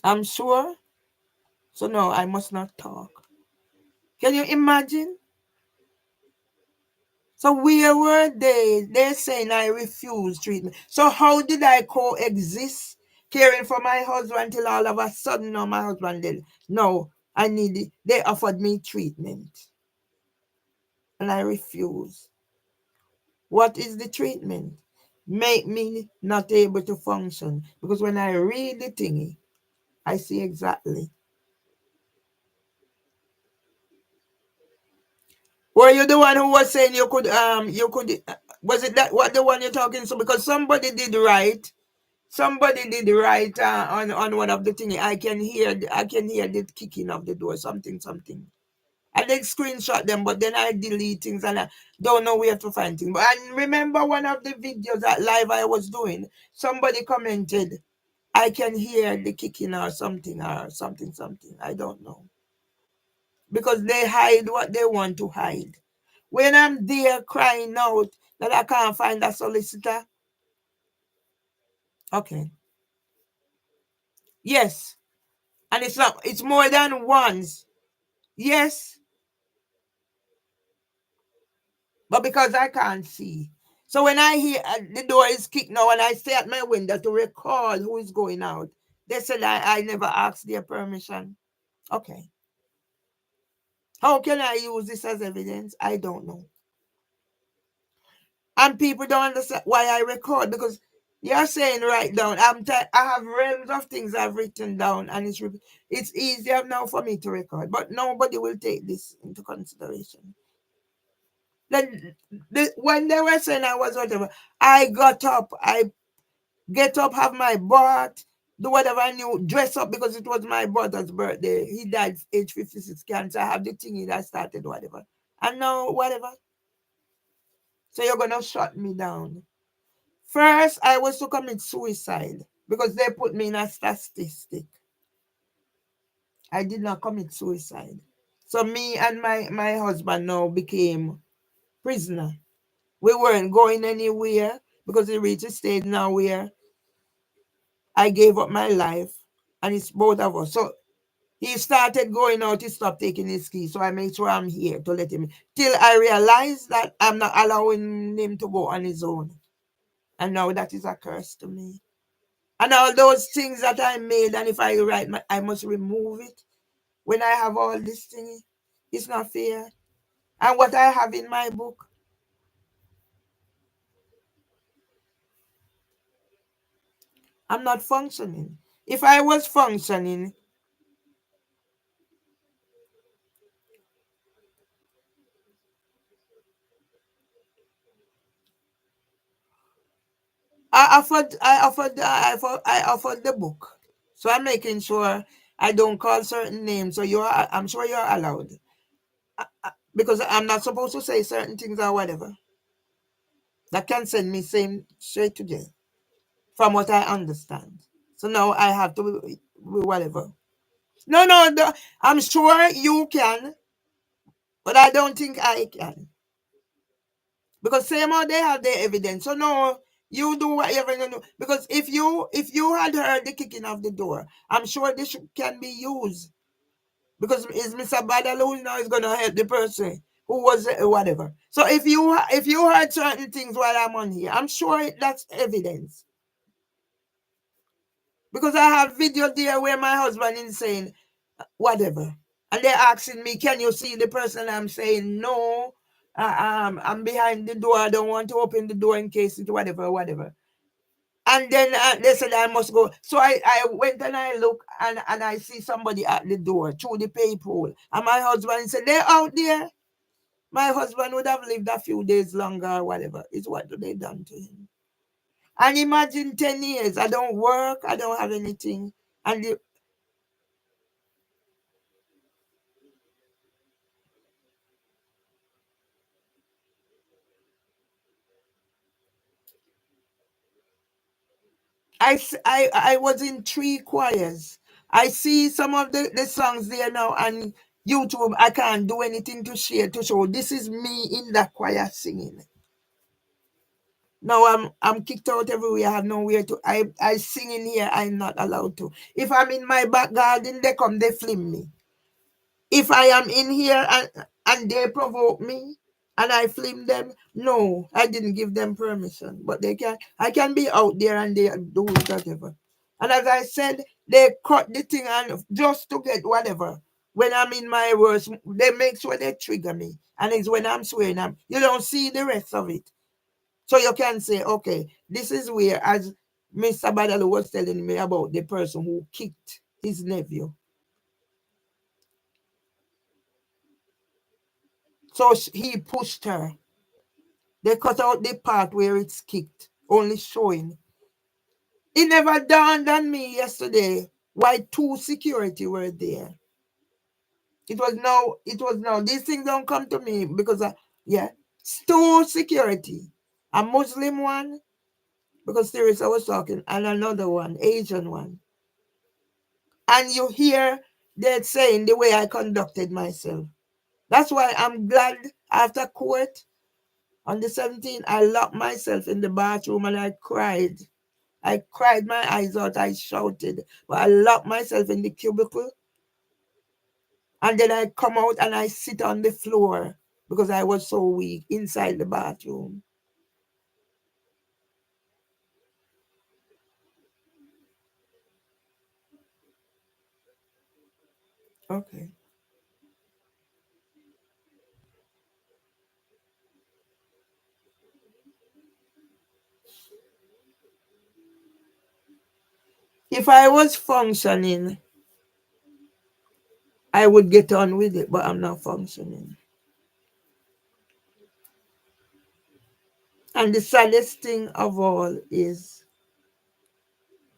I'm sure. So no, I must not talk. Can you imagine? So where were they? They're saying I refuse treatment. So how did I coexist caring for my husband until all of a sudden now my husband did? No, I need it. They offered me treatment and I refuse. What is the treatment? Make me not able to function. Because when I read the thingy, I see exactly. Were you the one who was saying was it that what the one you're talking to? Because somebody did write on one of the thingy. I can hear the kicking of the door, something. I did screenshot them, but then I delete things and I don't know where to find things. But I remember one of the videos that live I was doing, somebody commented, I can hear the kicking or something. I don't know. Because they hide what they want to hide. When I'm there crying out that I can't find a solicitor, okay. Yes. And it's more than once. Yes. But because I can't see. So when I hear the door is kicked now and I stay at my window to record who is going out, they said I never asked their permission. Okay. How can I use this as evidence? I don't know. And people don't understand why I record because you're saying write down. I have realms of things I've written down and it's easier now for me to record. But nobody will take this into consideration. Then when they were saying I was whatever, I got up. I get up, have my bath, do whatever I knew, dress up because it was my brother's birthday. He died age 56 cancer. I have the thing that started whatever. And now whatever. So you're gonna shut me down. First, I was to commit suicide because they put me in a statistic. I did not commit suicide. So me and my husband now became prisoner. We weren't going anywhere because it reached a stage now where I gave up my life and it's both of us. So he started going out, he stopped taking his keys. So I made sure I'm here to let him in. Till I realized that I'm not allowing him to go on his own. And now that is a curse to me. And all those things that I made, and if I write, I must remove it. When I have all this thing, it's not fair. And what I have in my book, I'm not functioning. If I was functioning, I offered the book. So I'm making sure I don't call certain names. So I'm sure you're allowed because I'm not supposed to say certain things or whatever. That can send me same straight to jail, from what I understand. So now I have to whatever. No, no, no, I'm sure you can, but I don't think I can because same how they have their evidence. So no, you do whatever you do because if you had heard the kicking of the door, I'm sure this can be used because it's Mr. Badaloo now is gonna help the person who was whatever. So if you heard certain things while I'm on here, I'm sure that's evidence because I have video there where my husband is saying whatever. And they're asking me, can you see the person? I'm saying, no, I'm behind the door. I don't want to open the door in case it whatever, whatever. And then they said I must go. So I went and I look and I see somebody at the door through the peephole. And my husband said, they're out there. My husband would have lived a few days longer or whatever. It's what they done to him. And imagine 10 years. I don't work. I don't have anything. And I was in 3 choirs. I see some of the songs there now on YouTube. I can't do anything to share to show. This is me in that choir singing. Now I'm kicked out everywhere. I have nowhere to. I sing in here. I'm not allowed to. If I'm in my back garden, they come. They flim me. If I am in here and they provoke me and I flame them, no, I didn't give them permission. But I can be out there and they do whatever. And as I said, they cut the thing and just to get whatever. When I'm in my words, they make sure they trigger me. And it's when I'm swearing, you don't see the rest of it. So you can say, okay, this is where, as Mr. Badalu was telling me about the person who kicked his nephew. So he pushed her. They cut out the part where it's kicked, only showing. It never dawned on me yesterday why 2 security were there. It was now. These things don't come to me because, yeah, 2 security. A Muslim one, because Teresa was talking, and another one, Asian one. And you hear they're saying the way I conducted myself. That's why I'm glad after court on the 17th, I locked myself in the bathroom and I cried. I cried my eyes out. I shouted. But I locked myself in the cubicle. And then I come out and I sit on the floor because I was so weak inside the bathroom. Okay. If I was functioning, I would get on with it, but I'm not functioning. And the saddest thing of all is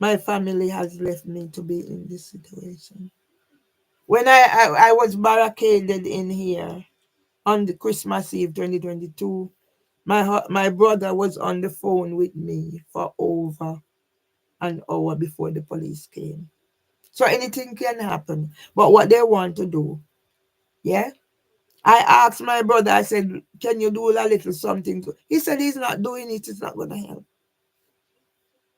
my family has left me to be in this situation. When I was barricaded in here on the Christmas Eve 2022, my brother was on the phone with me for over an hour before the police came. So anything can happen. But what they want to do, yeah? I asked my brother, I said, can you do a little something? He said he's not doing it, it's not going to help.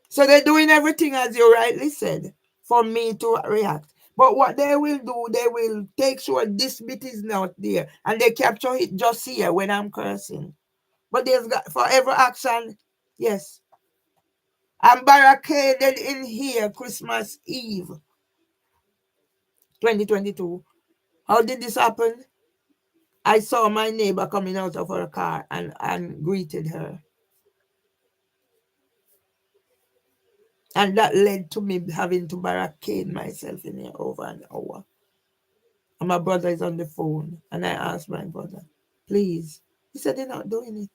So they're doing everything as you rightly said for me to react. But what they will do, they will take sure this bit is not there and they capture it just here when I'm cursing. But there's got for every action, yes. I'm barricaded in here Christmas Eve 2022. How did this happen? I saw my neighbor coming out of her car and greeted her. And that led to me having to barricade myself in here over an hour. And my brother is on the phone. And I asked my brother, please. He said, they're not doing it.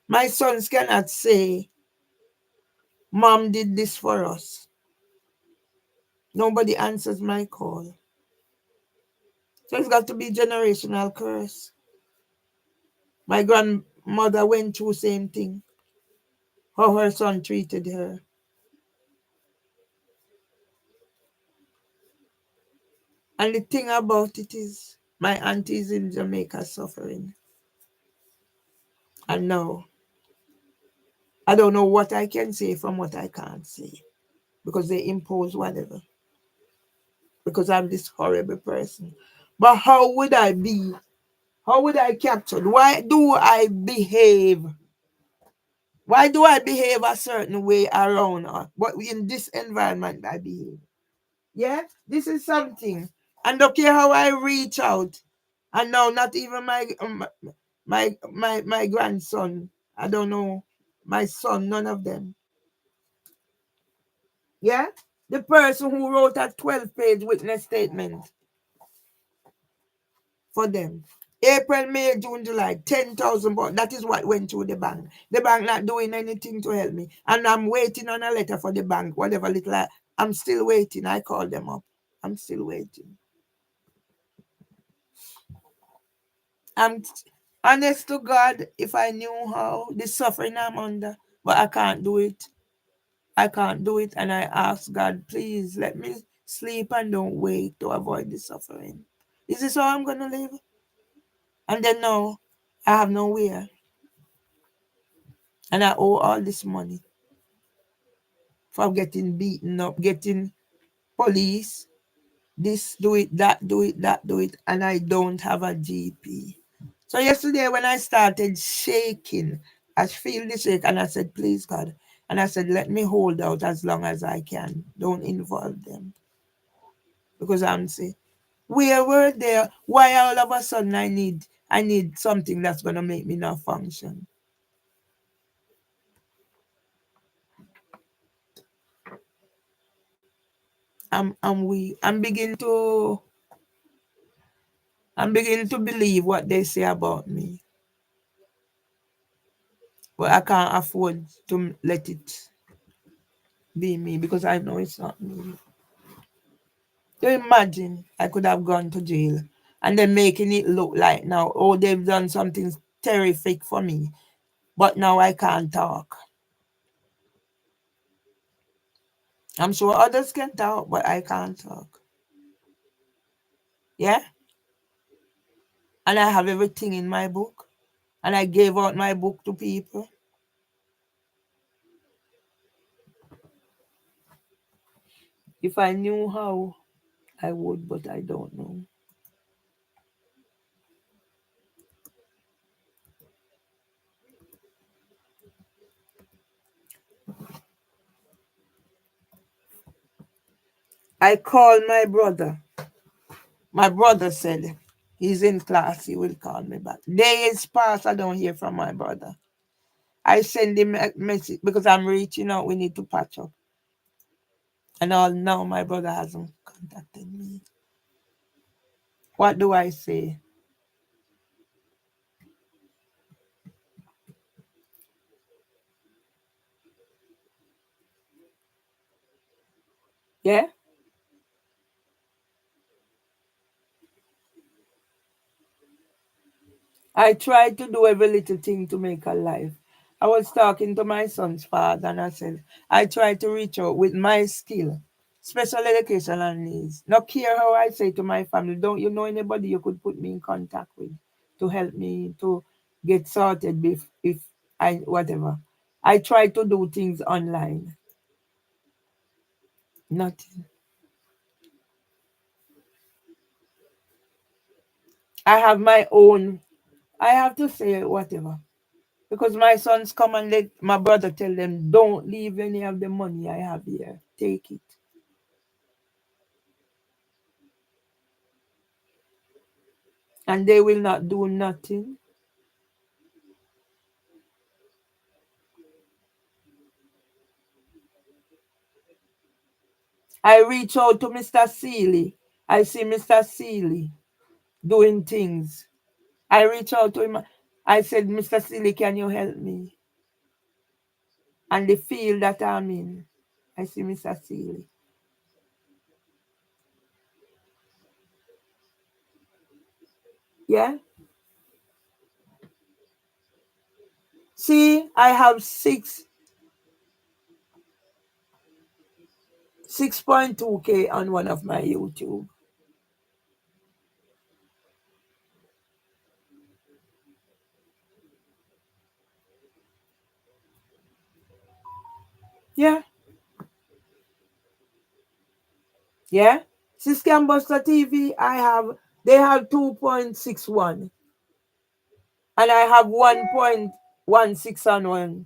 My sons cannot say, Mom did this for us. Nobody answers my call. So it's got to be generational curse. My grandmother went through the same thing. How her son treated her. And the thing about it is, my auntie is in Jamaica suffering. And now, I don't know what I can say from what I can't say. Because they impose whatever. Because I'm this horrible person. But how would I be? How would I capture? Why do I behave? Why do I behave a certain way around her? But in this environment, I behave. Yeah, this is something. And look here how I reach out. And now not even my grandson. I don't know. My son, none of them. Yeah? The person who wrote a 12-page witness statement for them. April, May, June, July, 10,000 bucks. That is what went to the bank. The bank not doing anything to help me. And I'm waiting on a letter for the bank, whatever little I'm still waiting. I called them up. I'm still waiting. I'm honest to God, if I knew how the suffering I'm under, but I can't do it. I can't do it. And I ask God, please let me sleep and don't wait to avoid the suffering. Is this how I'm going to live? And then now, I have nowhere. And I owe all this money for getting beaten up, getting police, this, do it, that, do it. And I don't have a GP. So yesterday when I started shaking, I feel the shake and I said, please God. And I said, let me hold out as long as I can. Don't involve them. Because I'm saying, where were there? Why all of a sudden I need something that's gonna make me not function? I'm weak. I'm beginning to believe what they say about me. But I can't afford to let it be me because I know it's not me. So imagine I could have gone to jail and they're making it look like now, oh, they've done something terrific for me. But now I can't talk. I'm sure others can talk, but I can't talk. Yeah? And I have everything in my book. And I gave out my book to people. If I knew how, I would, but I don't know. I called my brother. My brother said he's in class, he will call me back. Days pass, I don't hear from my brother. I send him a message because I'm reaching out, we need to patch up. And all now my brother hasn't contacted me. What do I say? Yeah, I tried to do every little thing to make her life. I was talking to my son's father and I said, I tried to reach out with my skill, special education and needs. Not care how I say to my family, don't you know anybody you could put me in contact with to help me to get sorted if I, whatever. I tried to do things online. Nothing. I have my own, I have to say whatever. Because my sons come and let my brother tell them, don't leave any of the money I have here. Take it. And they will not do nothing. I reach out to Mr. Seeley. I see Mr. Seeley doing things. I reach out to him. I said, Mr. Seeley, can you help me? And the field that I'm in, I see Mr. Seeley. Yeah? See, I have 6.2K on one of my YouTube. Yeah, yeah. See Scambuster TV, they have 2.61 and I have 1.16 on one.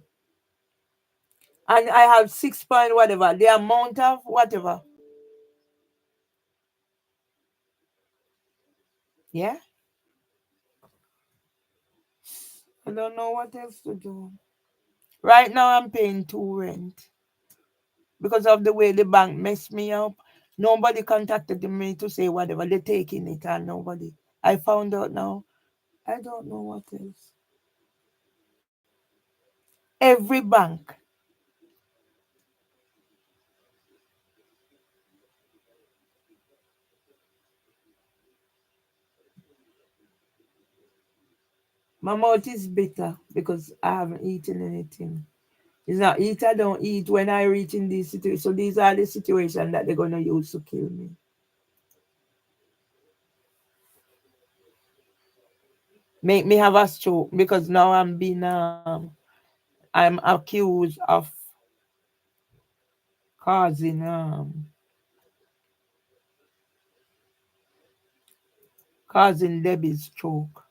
And I have 6 point whatever. The amount of whatever. Yeah. I don't know what else to do. Right now I'm paying two rent because of the way the bank messed me up. Nobody contacted me to say whatever. They're taking it and nobody. I found out now. I don't know what else. Every bank. My mouth is bitter because I haven't eaten anything. It's not eat, I don't eat when I reach in these situations. So these are the situations that they're gonna use to kill me. Make me have a stroke because now I'm accused of causing causing Debbie's stroke.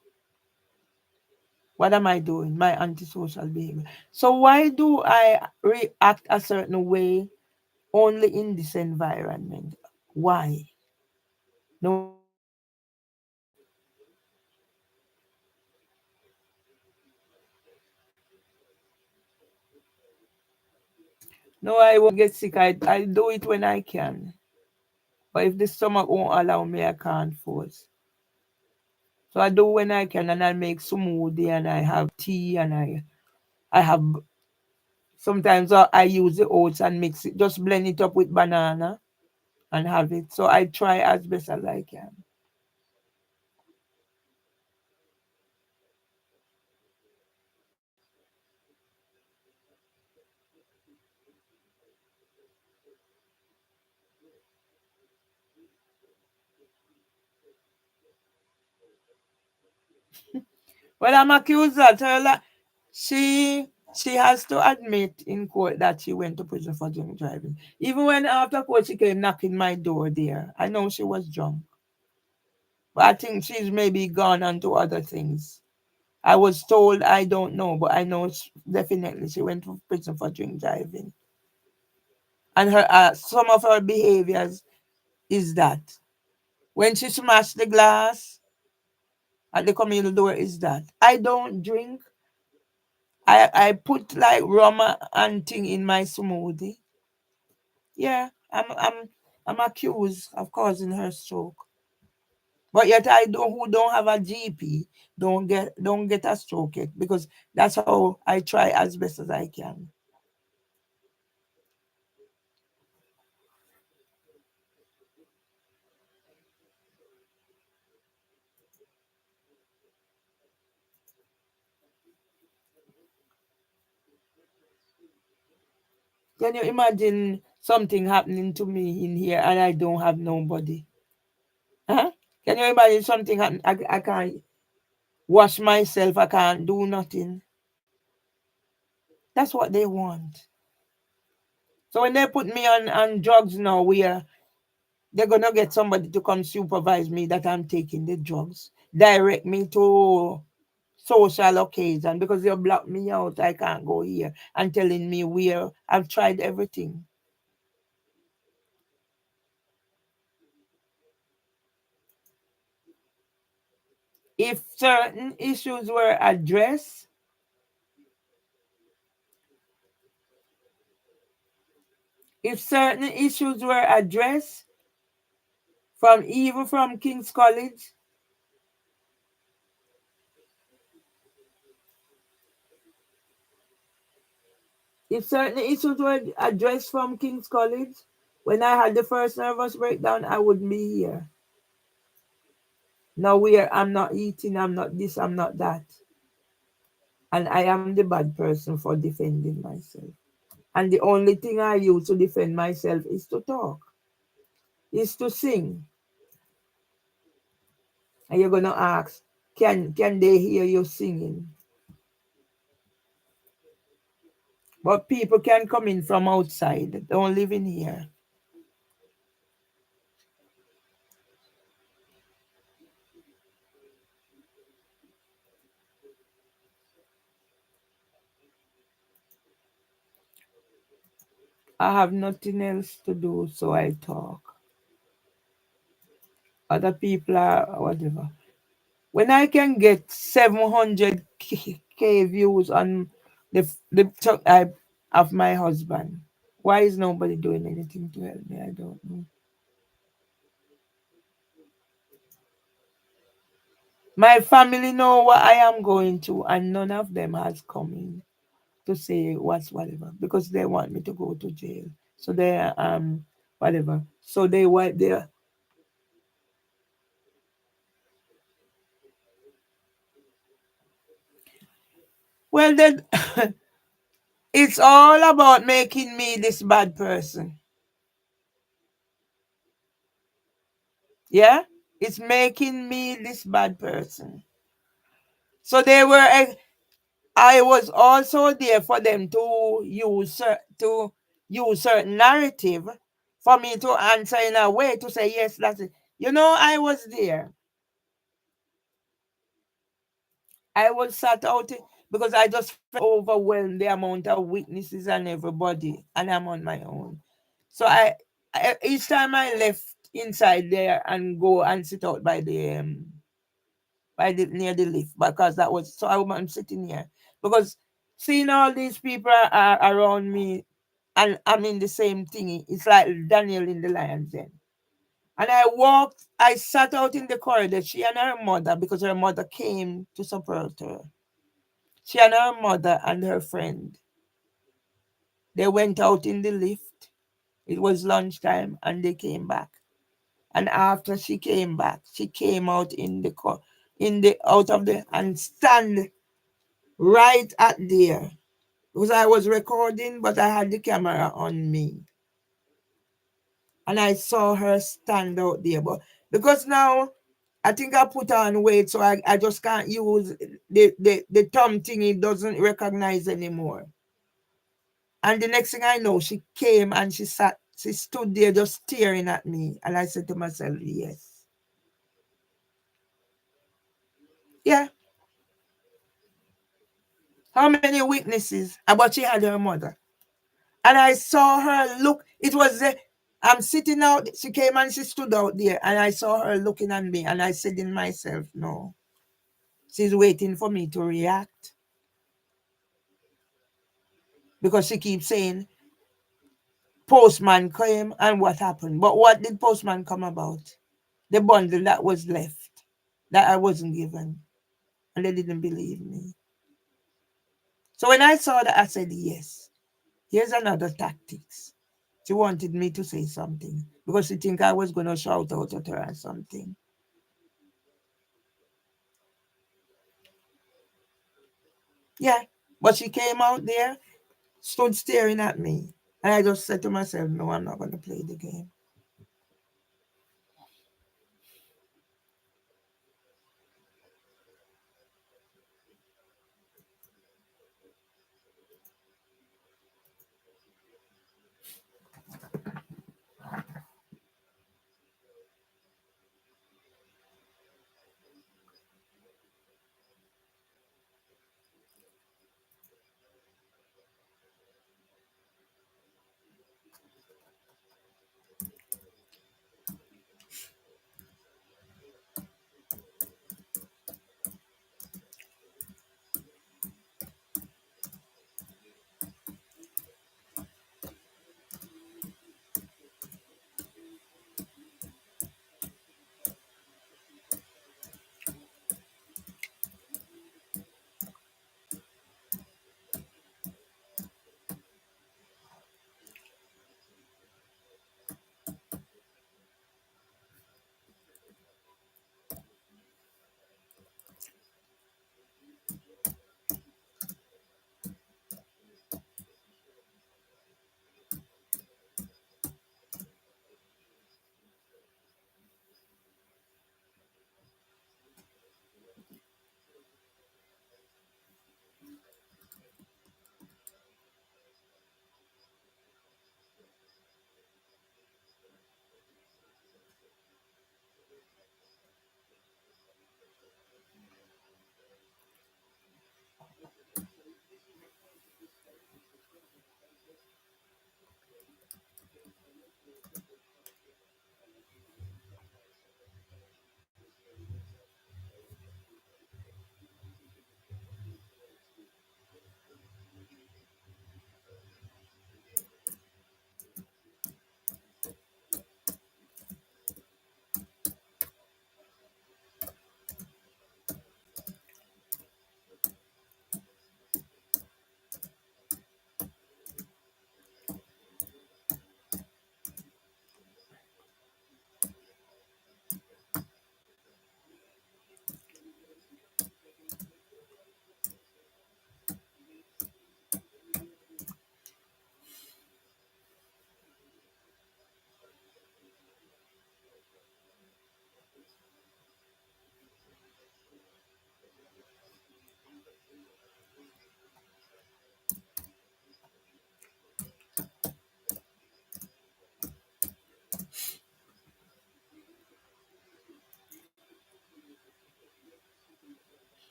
What am I doing? My antisocial behavior. So why do I react a certain way only in this environment? Why? No, I won't get sick. No, I won't get sick. I do it when I can. But if the stomach won't allow me, I can't force. So I do when I can, and I make smoothie, and I have tea, and I have sometimes I use the oats and mix it, just blend it up with banana and have it. So I try as best as I can. Well, I'm accused that she has to admit in court that she went to prison for drink driving. Even when after court she came knocking my door there, I know she was drunk, but I think she's maybe gone on to other things. I was told I don't know, but I know definitely she went to prison for drink driving, and her some of her behaviors is that when she smashed the glass at the communal door is that I don't drink. I put like rum and thing in my smoothie. Yeah, I'm accused of causing her stroke. But yet I don't who don't have a GP don't get a stroke yet because that's how I try as best as I can. Can you imagine something happening to me in here and I don't have nobody? Huh? Can you imagine something happen? I can't wash myself. I can't do nothing. That's what they want. So when they put me on drugs now, they're gonna get somebody to come supervise me that I'm taking the drugs, direct me to social occasion because they block me out. I can't go here and telling me where I've tried everything. If certain issues were addressed, if certain issues were addressed from even from King's College, if certain issues were addressed from King's College, when I had the first nervous breakdown, I wouldn't be here. Now where I'm not eating, I'm not this, I'm not that. And I am the bad person for defending myself. And the only thing I use to defend myself is to talk, is to sing. And you're gonna ask, can they hear you singing? But people can come in from outside, don't live in here. I have nothing else to do, so I talk. Other people are whatever. When I can get 700K views on the talk I of my husband, why is nobody doing anything to help me? I don't know. My family know what I am going through, and none of them has come in to say what's whatever because they want me to go to jail. So they whatever. So they wipe their well then it's all about making me this bad person. Yeah? It's making me this bad person. So I was also there for them to use certain narrative for me to answer in a way to say yes, that's it. I was there. I was sat out because I just felt overwhelmed the amount of witnesses and everybody, and I'm on my own. So each time I left inside there and go and sit out by the near the lift because that was so I'm sitting here because seeing all these people are around me and I'm in the same thing. It's like Daniel in the lion's den. And I sat out in the corridor, she and her mother, because her mother came to support her. She and her mother and her friend. They went out in the lift. It was lunchtime and they came back. And after she came back, she came out in the out of the and stand right at there. Because I was recording, but I had the camera on me. And I saw her stand out there. But because now I think I put on weight, so I just can't use the thumb thing, it doesn't recognize anymore. And the next thing I know, she came and she stood there just staring at me. And I said to myself, yes. Yeah. How many witnesses? But she had her mother. And I saw her look. I'm sitting out. She came and she stood out there. And I saw her looking at me. And I said in myself, no. She's waiting for me to react. Because she keeps saying, postman came and what happened. But what did postman come about? The bundle that was left that I wasn't given. And they didn't believe me. So when I saw that, I said, yes, here's another tactics. She wanted me to say something because she think I was going to shout out at her or something. Yeah, but she came out there stood staring at me. And I just said to myself, no, I'm not going to play the game.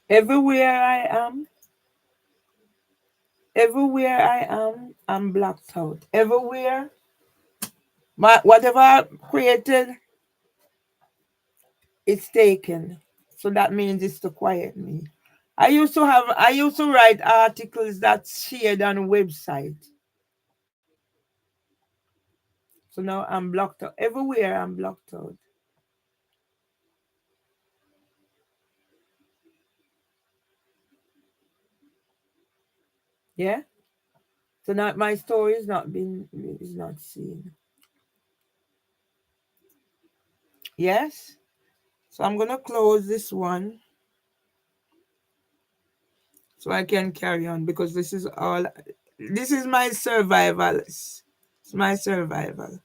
Everywhere I am, everywhere I am, I'm blocked out. Everywhere, whatever I created, it's taken. So that means it's to quiet me. I used to write articles that's shared on a website. So now I'm blocked out. Everywhere I'm blocked out. Yeah? So now my story is not seen. Yes? So I'm gonna close this one so I can carry on because this is my survival. It's my survival.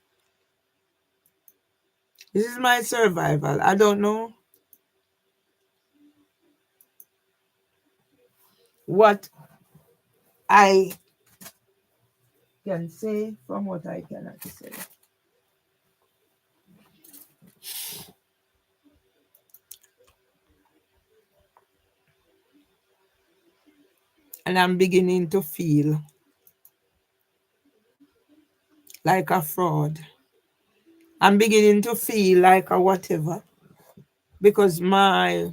This is my survival. I don't know what I can say from what I cannot say. And I'm beginning to feel like a fraud. I'm beginning to feel like a whatever because my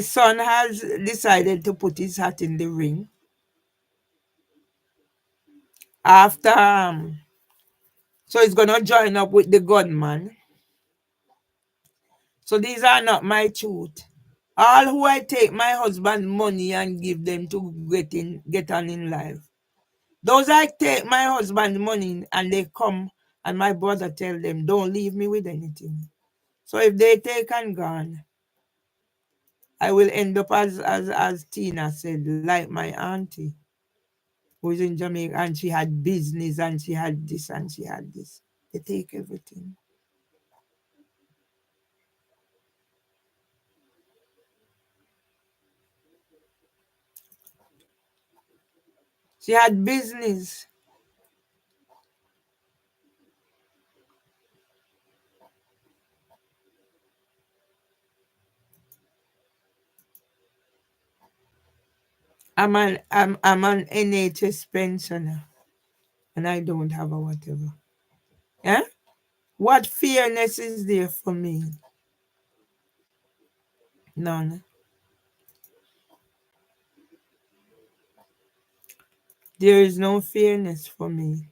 son has decided to put his hat in the ring after so he's gonna join up with the gunman. So these are not my truth. All who I take my husband money and give them to get on in life. Those I take my husband money and they come And my brother tell them, don't leave me with anything. So if they take and gone, I will end up as Tina said, like my auntie who was in Jamaica and she had business and she had this and she had this. They take everything. She had business. I'm an NHS pensioner and I don't have a whatever. Yeah? What fairness is there for me? None. There is no fairness for me.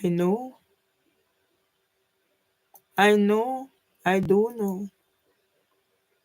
I know. I know. I do know.